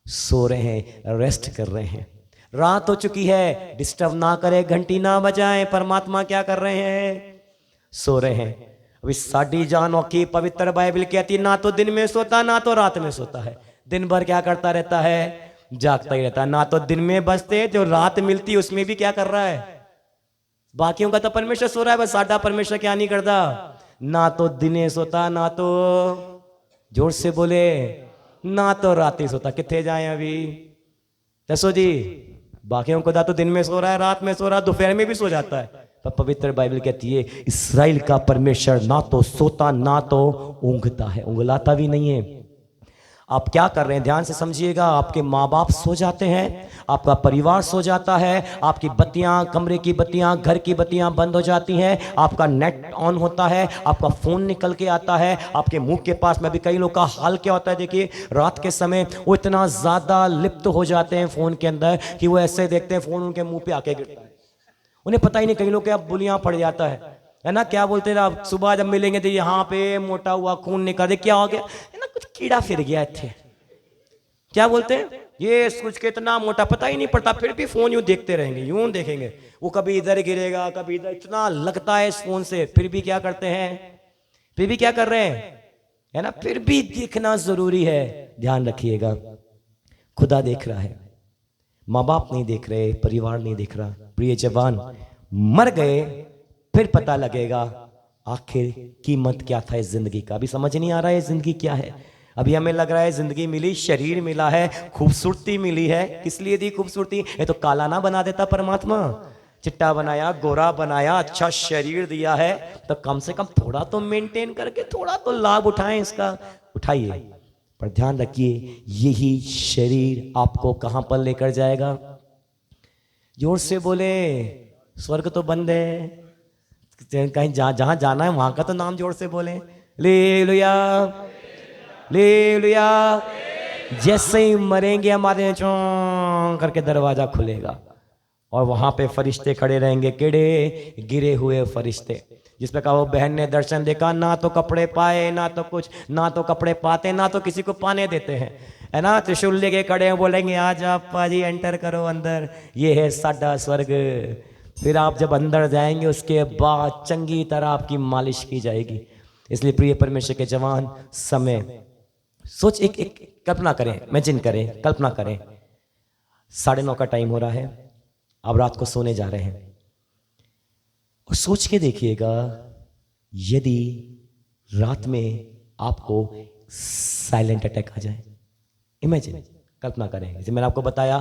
सो रहे हैं, रेस्ट कर रहे हैं। रात हो चुकी है, डिस्टर्ब ना करे, घंटी ना बजाए। परमात्मा क्या कर रहे हैं? सो रहे हैं। अभी साडी जान की पवित्र बाइबल कहती, ना तो दिन में सोता ना तो रात में सोता है। दिन भर क्या करता रहता है? जागता ही रहता है। ना तो दिन में बसते, जो रात मिलती उसमें भी क्या कर रहा है? बाकियों का तो परमेश्वर सो रहा है, बस साडा परमेश्वर क्या नहीं करता, ना तो दिने सोता ना तो, जोर से बोले, ना तो रात सोता। कितने जाए अभी? दसो जी। बाकियों को तो दिन में सो रहा है, रात में सो रहा है, दोपहर में भी सो जाता है। पर पवित्र बाइबल कहती है इस्राएल का परमेश्वर ना तो सोता ना तो ऊँघता है, ऊँघलाता भी नहीं है। आप क्या कर रहे हैं ध्यान से समझिएगा। आपके माँ बाप सो जाते हैं, आपका परिवार सो जाता है, आपकी बत्तियां, कमरे की बत्तियां, घर की बत्तियां बंद हो जाती हैं, आपका नेट ऑन होता है, आपका फोन निकल के आता है आपके मुंह के पास में। भी कई लोग का हाल क्या होता है, देखिए रात के समय वो इतना ज्यादा लिप्त हो जाते हैं फोन के अंदर कि वो ऐसे देखते हैं फोन उनके मुंह पे आके गिरता है, उन्हें पता ही नहीं। कई लोग के अब बुलियां पड़ जाता है ना, क्या बोलते हैं आप सुबह जब मिलेंगे तो यहाँ पे मोटा हुआ खून निकल दे, क्या हो गया है ना, कुछ कीड़ा फिर गया थे, क्या बोलते हैं ये कुछ कितना मोटा, पता ही नहीं पड़ता, फिर भी फोन यूं देखते रहेंगे, यूं देखेंगे, वो कभी इधर गिरेगा कभी इधर, इतना लगता है इस फोन से, फिर भी क्या करते हैं, फिर भी क्या कर रहे हैं, है ना, फिर भी देखना जरूरी है। ध्यान रखिएगा, खुदा देख रहा है, माँ बाप नहीं देख रहे, परिवार नहीं देख रहा। प्रिय जवान, मर गए फिर पता लगेगा आखिर कीमत क्या था इस जिंदगी का। अभी समझ नहीं आ रहा है जिंदगी क्या है। अभी हमें लग रहा है जिंदगी मिली, शरीर मिला है, खूबसूरती मिली है। किस लिए दी खूबसूरती? ये तो काला ना बना देता परमात्मा, चिट्टा बनाया, गोरा बनाया, अच्छा शरीर दिया है, तो कम से कम थोड़ा तो मेंटेन करके थोड़ा तो लाभ उठाएं इसका, उठाइए। पर ध्यान रखिए, यही शरीर आपको कहां पर लेकर जाएगा? जोर से बोले, स्वर्ग तो बंद है, कहीं जहां जाना है वहां का तो नाम जोर से बोले, लेलुया लेलुया। जैसे ही मरेंगे हमारे चौं करके दरवाजा खुलेगा और वहां पे फरिश्ते खड़े रहेंगे, केड़े गिरे हुए फरिश्ते, जिस पे कहा वो बहन ने दर्शन देखा, ना तो कपड़े पाए ना तो कुछ, ना तो कपड़े पाते ना तो किसी को पाने देते हैं, है ना, त्रिशूल लेके खड़े हैं, बोलेंगे आज आप पाजी एंटर करो अंदर, ये है साडा स्वर्ग। फिर आप जब अंदर जाएंगे उसके बाद चंगी तरह आपकी मालिश की जाएगी। इसलिए प्रिय परमेश्वर के जवान, समय सोच, एक कल्पना करें, इमेजिन करें, कल्पना करें, 9:30 का टाइम हो रहा है, आप रात को सोने जा रहे हैं, और सोच के देखिएगा यदि रात में आपको साइलेंट अटैक आ जाए। इमेजिन, कल्पना करें, जैसे मैंने आपको बताया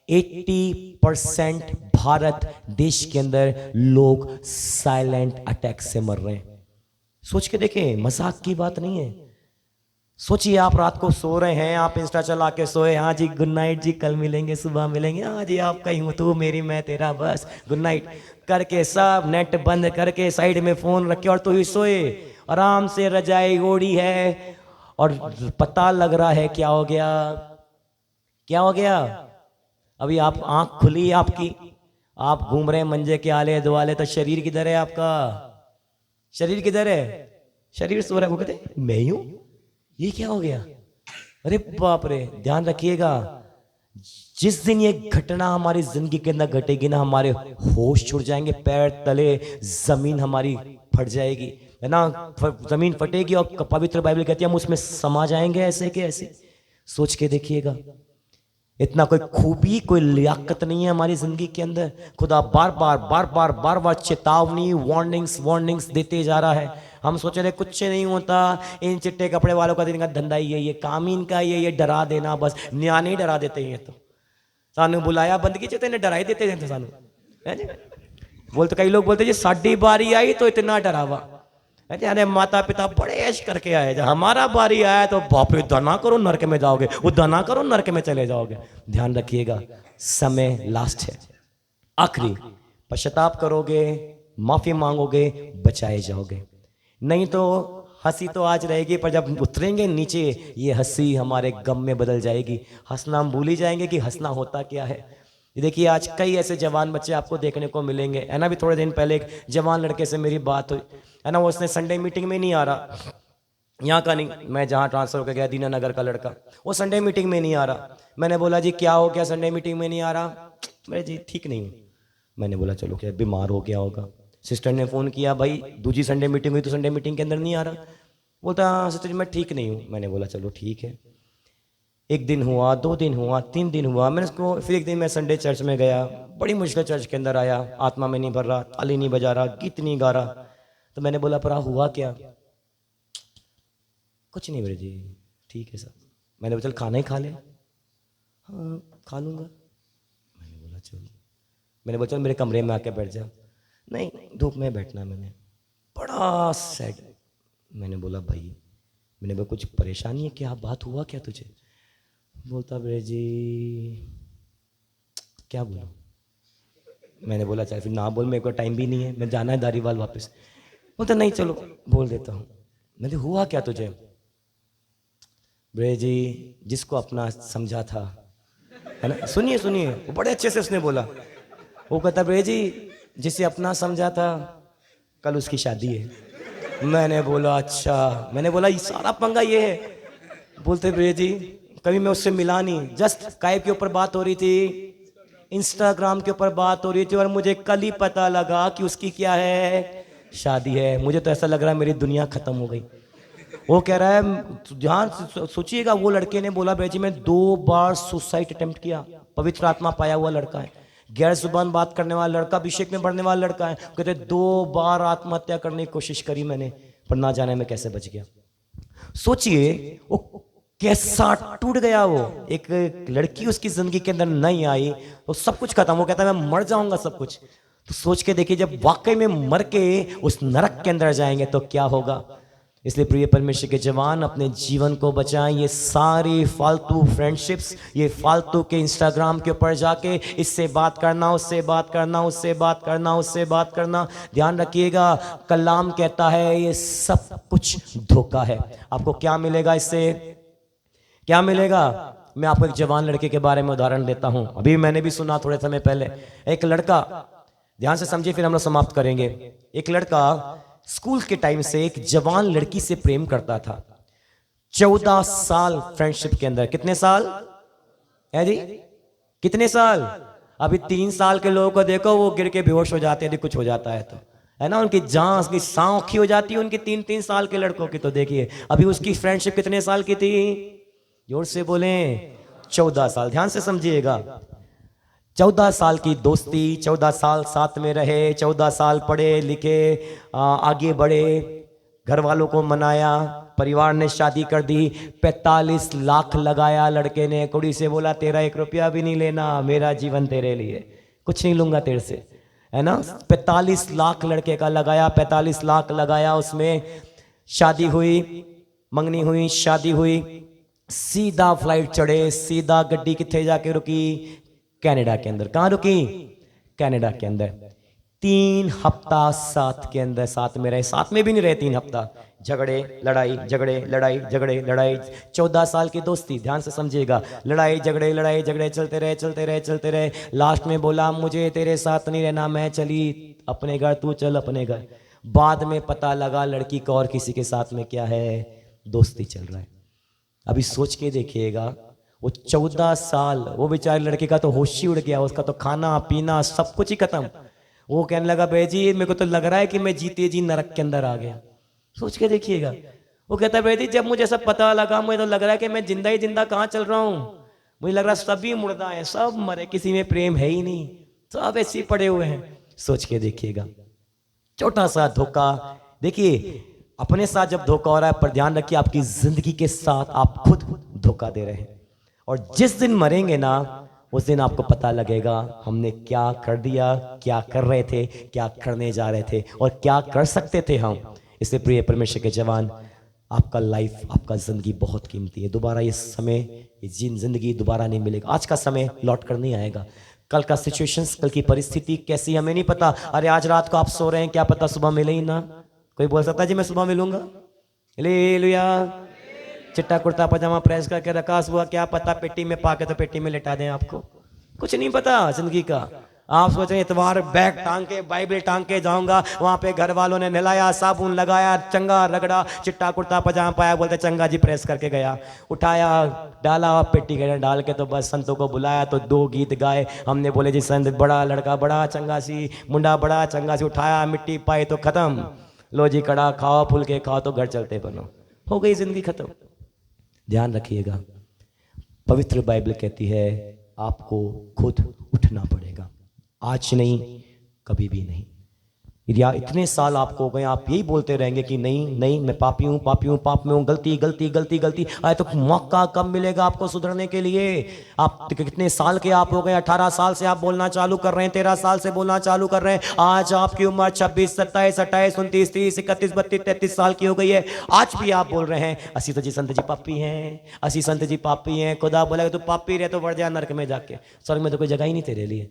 80% भारत देश के अंदर लोग साइलेंट अटैक से मर रहे हैं। सोच के देखें, मजाक की बात नहीं है। सोचिए आप रात को सो रहे हैं, आप इंस्टा चला के सोए, हाँ जी गुड नाइट जी, कल मिलेंगे, सुबह मिलेंगे, हाँ जी आपका ही हूँ, तू मेरी मैं तेरा, बस गुड नाइट करके सब नेट बंद करके साइड में फोन रखे और तू ही सोए, आराम से रजाई ओढ़ी है, और पता लग रहा है क्या हो गया, क्या हो गया। अभी आप आंख खुली आपकी, आप घूम रहे हैं मंजे के आले दुआले, तो शरीर किधर है आपका, शरीर किधर है, शरीर सो रहा है, वो कहते मैं ही हूं, ये क्या हो गया, अरे बाप रे। ध्यान रखिएगा, जिस दिन ये घटना हमारी जिंदगी के अंदर घटेगी ना, हमारे होश छूट जाएंगे, पैर तले जमीन हमारी फट जाएगी, है ना, जमीन फटेगी और पवित्र बाइबल कहती है हम उसमें समा जाएंगे ऐसे के ऐसे। सोच के देखिएगा, इतना कोई खूबी, कोई लियाकत नहीं है हमारी जिंदगी के अंदर। खुदा बार बार चेतावनी, वार्निंग्स देते जा रहा है। हम सोच रहे कुछ नहीं होता, इन चिट्टे कपड़े वालों का दिन का धंधा ही है, ये काम ही इनका ये डरा देना, बस न्याने डरा देते हैं। तो सानू बुलाया बंदगी च तेने डरा ही देते हैं, तो सानू बोलते, कई लोग बोलते जी साडी बारी आई तो इतना डरावा, अरे माता पिता बड़े ऐश करके आए, जब हमारा बारी आया तो बाप रे दना करो नरक में जाओगे, वो दना करो नरक में चले जाओगे। ध्यान रखिएगा, समय लास्ट है, आखिरी, पश्चाताप करोगे, माफी मांगोगे, बचाए जाओगे। नहीं तो हंसी तो आज रहेगी, पर जब उतरेंगे नीचे ये हंसी हमारे गम में बदल जाएगी। हंसना हम भूल ही जाएंगे कि हंसना होता क्या है। ये देखिए आज कई ऐसे जवान बच्चे आपको देखने को मिलेंगे, है ना। भी थोड़े दिन पहले एक जवान लड़के से मेरी बात हुई, है ना, वो उसने संडे मीटिंग में नहीं आ रहा, यहाँ का नहीं, मैं जहाँ ट्रांसफर होकर गया दीनानगर का लड़का, वो संडे मीटिंग में नहीं आ रहा। मैंने बोला जी क्या हो गया, संडे मीटिंग में नहीं आ रहा। मैं जी ठीक नहीं हूँ। मैंने बोला चलो क्या बीमार हो गया होगा। सिस्टर ने फ़ोन किया, भाई दूसरी संडे मीटिंग हुई तो संडे मीटिंग के अंदर नहीं आ रहा। बोलता सिस्टर जी मैं ठीक नहीं हूँ। मैंने बोला चलो ठीक है। एक दिन हुआ, 2 दिन हुआ, 3 दिन हुआ, मैंने उसको, फिर एक दिन मैं संडे चर्च में गया, बड़ी मुश्किल चर्च के अंदर आया, आत्मा में नहीं भर रहा, ताली नहीं बजा रहा, गीत नहीं गा रहा। तो मैंने बोला पर हुआ क्या? कुछ नहीं मेरे जी, ठीक है सर। मैंने बोला चल खाना ही खा ले। हाँ खा लूँगा। मैंने बोला चल, मैंने बोला चल मेरे कमरे में आके बैठ जा। नहीं धूप में बैठना। मैंने बड़ा सैड। मैंने बोला भाई, मैंने बोला कुछ परेशानी है क्या, बात हुआ क्या तुझे? बोलता बड़े जी क्या बोलूं। मैंने बोला चल फिर ना बोल, मेरे को टाइम भी नहीं है, मैं जाना है दारीवाल वापस। बोलता नहीं चलो बोल देता हूँ। मैंने हुआ क्या तुझे? बड़े जी जिसको अपना समझा था, है ना, सुनिए सुनिए, वो बड़े अच्छे से उसने बोला। वो कहता बड़े जी जिसे अपना समझा था कल उसकी शादी है। मैंने बोला अच्छा। मैंने बोला ये सारा पंगा ये है। बोलते बड़े जी कभी मैं उससे मिला नहीं, जस्ट स्काइप के ऊपर बात हो रही थी, इंस्टाग्राम के ऊपर बात हो रही थी, और मुझे कल ही पता लगा कि उसकी क्या है, शादी है। मुझे तो ऐसा लग रहा है मेरी दुनिया खत्म हो गई। वो कह रहा है, ध्यान सोचिएगा, वो लड़के ने बोला बेजी मैं 2 बार सुसाइड अटेम्प्ट किया। पवित्र आत्मा पाया हुआ लड़का है, गैर जुबान बात करने वाला लड़का, अभिषेक में बढ़ने वाला लड़का है। कहते 2 बार आत्महत्या करने की कोशिश करी मैंने, पर ना जाने में कैसे बच गया। सोचिए वो कैसा टूट गया। वो एक लड़की उसकी जिंदगी के अंदर नहीं आई तो सब कुछ खत्म। वो कहता है मैं मर जाऊंगा सब कुछ। तो सोच के देखिए जब वाकई में मर के उस नरक के अंदर जाएंगे तो क्या होगा। इसलिए प्रिय परमेश्वर के जवान अपने जीवन को बचाएं। ये सारी फालतू फ्रेंडशिप्स, ये फालतू के इंस्टाग्राम के ऊपर जाके इससे बात करना, उससे बात करना, उससे बात करना, उससे बात करना, ध्यान रखिएगा कलाम कहता है ये सब कुछ धोखा है। आपको क्या मिलेगा इससे, क्या मिलेगा? मैं आपको एक जवान लड़के के बारे में उदाहरण देता हूं। अभी मैंने भी सुना थोड़े समय पहले। एक लड़का, ध्यान से समझिए फिर हम लोग समाप्त करेंगे। एक लड़का स्कूल के टाइम से एक जवान लड़की से प्रेम करता था। 14 साल फ्रेंडशिप के अंदर। कितने साल है जी? कितने साल? अभी 3 साल के लोगों को देखो, वो गिर के बेहोश हो जाते हैं यदि कुछ हो जाता है तो, है ना, उनकी जान की सांखी हो जाती है उनकी 3-3 साल के लड़कों की। तो देखिए अभी उसकी फ्रेंडशिप कितने साल की थी? जोर से बोलें, 14 साल। ध्यान से समझिएगा, 14 साल की दोस्ती, 14 साल साथ में रहे, 14 साल पढ़े लिखे, आगे बढ़े, घर वालों को मनाया, परिवार ने शादी कर दी, 45 लाख लगाया लड़के ने। कुड़ी से बोला तेरा 1 रुपया भी नहीं लेना, मेरा जीवन तेरे लिए, कुछ नहीं लूंगा तेरे से, है ना। 45 लाख लड़के का लगाया, 45 लाख लगाया, उसमें शादी हुई, मंगनी हुई, शादी हुई, सीधा फ्लाइट चढ़े, सीधा गड्डी किथे जाके रुकी? कनाडा के अंदर। कहाँ रुकी? कनाडा के अंदर। 3 हफ्ता साथ के अंदर साथ में रहे, साथ में भी नहीं रहे 3 हफ्ता, झगड़े लड़ाई, झगड़े लड़ाई, झगड़े लड़ाई। 14 साल की दोस्ती, ध्यान से समझिएगा, लड़ाई झगड़े लड़ाई झगड़े चलते रहे, चलते रहे, चलते रहे। लास्ट में बोला मुझे तेरे साथ नहीं रहना, मैं चली अपने घर, तू चल अपने घर। बाद में पता लगा लड़की को और किसी के साथ में क्या है, दोस्ती चल रहा है। अभी सोच के देखिएगा, वो 14 साल, वो बेचारे लड़के का तो होश ही उड़ गया, उसका तो खाना पीना सब कुछ ही खत्म। वो कहने लगा भाई जी मेरे को तो लग रहा है कि मैं जीते जी नरक के अंदर आ गया। सोच के देखिएगा, वो कहता है भाई जी जब मुझे सब पता लगा, मुझे तो लग रहा है कि मैं जिंदा ही जिंदा कहाँ चल रहा हूँ, मुझे लग रहा है सभी मुर्दा है, सब मरे, किसी में प्रेम है ही नहीं, सब ऐसे ही पड़े हुए हैं। सोच के देखिएगा, छोटा सा धोखा। देखिए अपने साथ जब धोखा हो रहा है, पर ध्यान रखिए आपकी जिंदगी के साथ आप खुद धोखा दे रहे हैं। और जिस दिन मरेंगे ना, उस दिन आपको पता लगेगा हमने क्या कर दिया, क्या कर रहे थे, क्या करने जा रहे थे और क्या कर सकते थे हम। इसलिए प्रिय परमेश्वर के जवान, आपका लाइफ, आपका जिंदगी बहुत कीमती है। दोबारा ये समय, ये जिंदगी दोबारा नहीं मिलेगा। आज का समय लौट कर नहीं आएगा। कल का सिचुएशंस, कल की परिस्थिति कैसी हमें नहीं पता। अरे आज रात को आप सो रहे हैं, क्या पता सुबह मिले ही ना। कोई बोल सकता है जी मैं सुबह मिलूंगा, हालेलुया, चिट्टा कुर्ता पजामा प्रेस करके रखा, सुबह क्या पता पेटी में पाके तो पेटी में लेटा दें आपको। कुछ नहीं पता जिंदगी का। आप सोच रहे इतवार बैग टांग के, बाइबल टांग के जाऊंगा, वहां पे घर वालों ने नहलाया, साबुन लगाया, चंगा रगड़ा, चिट्टा कुर्ता पजामा पाया, बोलते चंगा जी प्रेस करके गया, उठाया, डाला पेटी के डाल के, तो बस संतों को बुलाया तो 2 गीत गाए हमने। बोले जी संत बड़ा लड़का बड़ा चंगा सी, मुंडा बड़ा चंगा सी, उठाया मिट्टी पाई तो खत्म, लो जी कड़ा खाओ, फुल के खाओ तो घर चलते बनो, हो गई जिंदगी खत्म। ध्यान रखिएगा, पवित्र बाइबल कहती है आपको खुद उठना पड़ेगा, आज नहीं कभी भी नहीं। यदि इतने साल आपको हो गए, आप यही बोलते रहेंगे कि नहीं नहीं मैं पापी हूँ, पापी हूँ, पाप में हूँ, गलती गलती गलती गलती, आए तो मौका कब मिलेगा आपको सुधरने के लिए? आप कितने साल के आप हो गए? 18 साल से आप बोलना चालू कर रहे हैं, 13 साल से बोलना चालू कर रहे हैं। आज आपकी उम्र 26, 27, 28, 29, 30, 31, 32, 33 साल की हो गई है। आज भी आप बोल रहे हैं असी तो जी संत जी पापी हैं, असी संत जी पापी हैं। खुदा बोला तो पापी रहे तो बढ़ जाए नरक में जाके, स्वर्ग में तो कोई जगह ही नहीं तेरे लिए।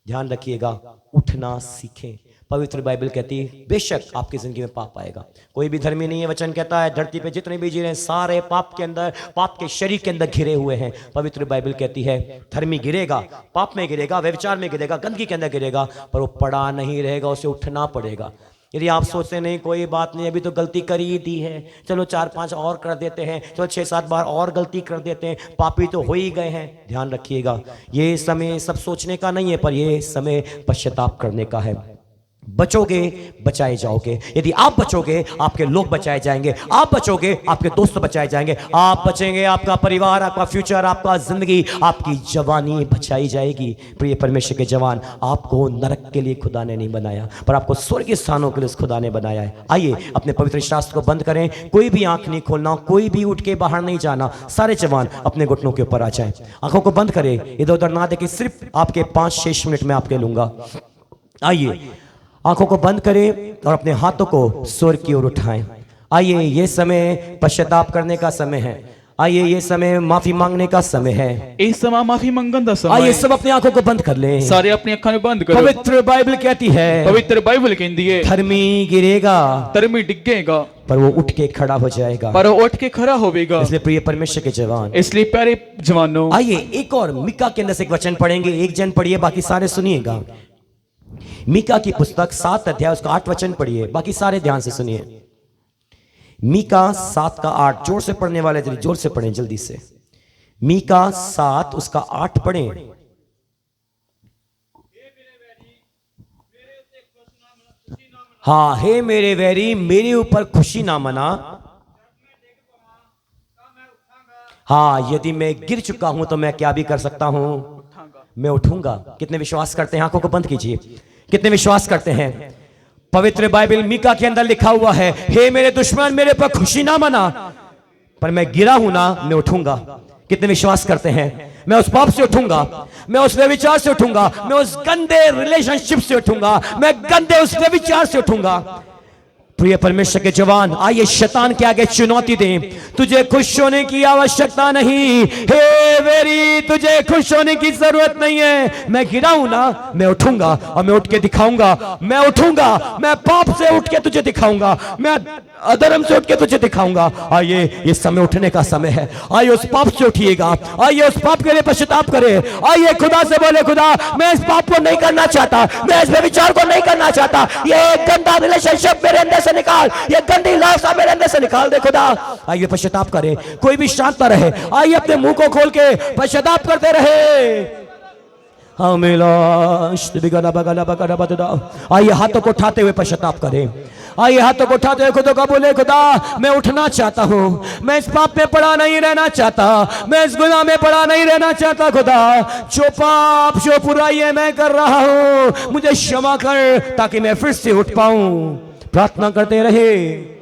ध्यान रखिएगा, उठना सीखें। पवित्र बाइबल कहती है बेशक आपकी जिंदगी में पाप आएगा, कोई भी धर्मी नहीं है। वचन कहता है धरती पे जितने भी जी रहे हैं सारे पाप के अंदर, पाप के शरीर के अंदर घिरे हुए हैं। पवित्र बाइबल कहती है धर्मी गिरेगा, पाप में गिरेगा, व्यभिचार में गिरेगा, गंदगी के अंदर गिरेगा, पर वो पड़ा नहीं रहेगा, उसे उठना पड़ेगा। यदि आप सोचते नहीं कोई बात नहीं, अभी तो गलती कर ही दी है, चलो 4-5 और कर देते हैं, चलो 6-7 बार और गलती कर देते हैं, पापी तो हो ही गए हैं। ध्यान रखिएगा, ये समय सब सोचने का नहीं है, पर ये समय पश्चाताप करने का है। बचोगे बचाए जाओगे। यदि आप बचोगे आपके लोग बचाए जाएंगे, आप बचोगे आपके दोस्त बचाए जाएंगे, आप बचेंगे आपका परिवार, आपका फ्यूचर, आपका जिंदगी, आपकी जवानी बचाई जाएगी। प्रिय परमेश्वर के जवान, आपको नरक के लिए खुदा ने नहीं बनाया, पर आपको स्वर्गीय स्थानों के लिए खुदा ने बनाया है। आइए अपने पवित्र शास्त्र को बंद करें, कोई भी आंख नहीं खोलना, कोई भी उठ के बाहर नहीं जाना। सारे जवान अपने घुटनों के ऊपर आ जाएं, आंखों को बंद करें, इधर उधर ना देखें, सिर्फ आपके 5-6 मिनट में आपके लूंगा। आइए आंखों को बंद करें और अपने हाथों को स्वर्ग की ओर उठाएं। आइए ये समय पश्चाताप करने का समय है, आइए ये समय माफी मांगने का समय है, इस समय माफी मंगन दा समय। आइए सब अपनी आंखों को बंद कर लें, सारे अपनी अखां नु बंद करो। पवित्र बाइबल कहती है, पवित्र बाइबल कहती है धर्मी गिरेगा धर्मी डिगेगा पर वो उठ के खड़ा हो जाएगा, पर वो उठ के खड़ा होवेगा। इसलिए प्रिय परमेश्वर के जवान, इसलिए प्यारे जवानों, आइए एक और मीका के अंदर से एक वचन पढ़ेंगे। एक जन पढ़िए, बाकी सारे सुनिएगा। मीका की पुस्तक 7 अध्याय उसका 8 वचन पढ़िए, बाकी सारे ध्यान से सुनिए। मीका 7:8, जोर से पढ़ने वाले जल्दी जोर से पढ़ें जल्दी से। मीका 7 उसका 8 पढ़ें। हाँ, हे मेरे वैरी मेरे ऊपर खुशी ना मना। हाँ, यदि मैं गिर चुका हूं तो मैं क्या भी कर सकता हूं, मैं उठूंगा। कितने विश्वास करते हैं? आंखों को बंद कीजिए। कितने विश्वास करते हैं? पवित्र बाइबल मीका के अंदर लिखा हुआ है, हे मेरे दुश्मन मेरे पर खुशी ना मना, पर मैं गिरा हूं ना, मैं उठूंगा। कितने विश्वास करते हैं? मैं उस पाप से उठूंगा, मैं उस व्यभिचार से उठूंगा, मैं उस गंदे रिलेशनशिप से उठूंगा, मैं गंदे उस व्यभिचार से उठूंगा। प्रिय परमेश्वर के जवान, आइए शैतान के आगे चुनौती दें। तुझे खुश होने की आवश्यकता नहीं, हे वेरी तुझे खुश होने की जरूरत नहीं है। मैं गिरा हूं ना, मैं उठूंगा और मैं उठ के दिखाऊंगा। मैं उठूंगा, मैं पाप से उठ के तुझे दिखाऊंगा, मैं अधर्म से उठ के तुझे दिखाऊंगा। आइए, ये समय उठने का समय है। आइए उस पाप से उठिएगा, आइए उस पाप के लिए पश्चाताप करें। आइए खुदा से बोले, खुदा मैं इस पाप को नहीं करना चाहता, मैं इस व्यभिचार को नहीं करना चाहता, ये गंदा रिलेशनशिप मेरे अंदर से निकाल, ये गंदी लालसा मेरे अंदर से निकाल दे खुदा। आइए पश्चाताप करें, कोई भी शांत ना रहे। आइए अपने मुंह को खोल के पश्चाताप करते रहे। आइए हाथों को उठाते हुए पश्चाताप करें। आइए हाथों को उठाते हुए खुदा को बोले, खुदा मैं उठना चाहता हूँ, मैं इस पाप में पड़ा नहीं रहना चाहता, मैं इस गुनाह में पड़ा नहीं रहना चाहता। खुदा जो पाप जो बुराई है मैं कर रहा हूँ, मुझे क्षमा कर ताकि मैं फिर से उठ पाऊं। प्रार्थना करते रहे।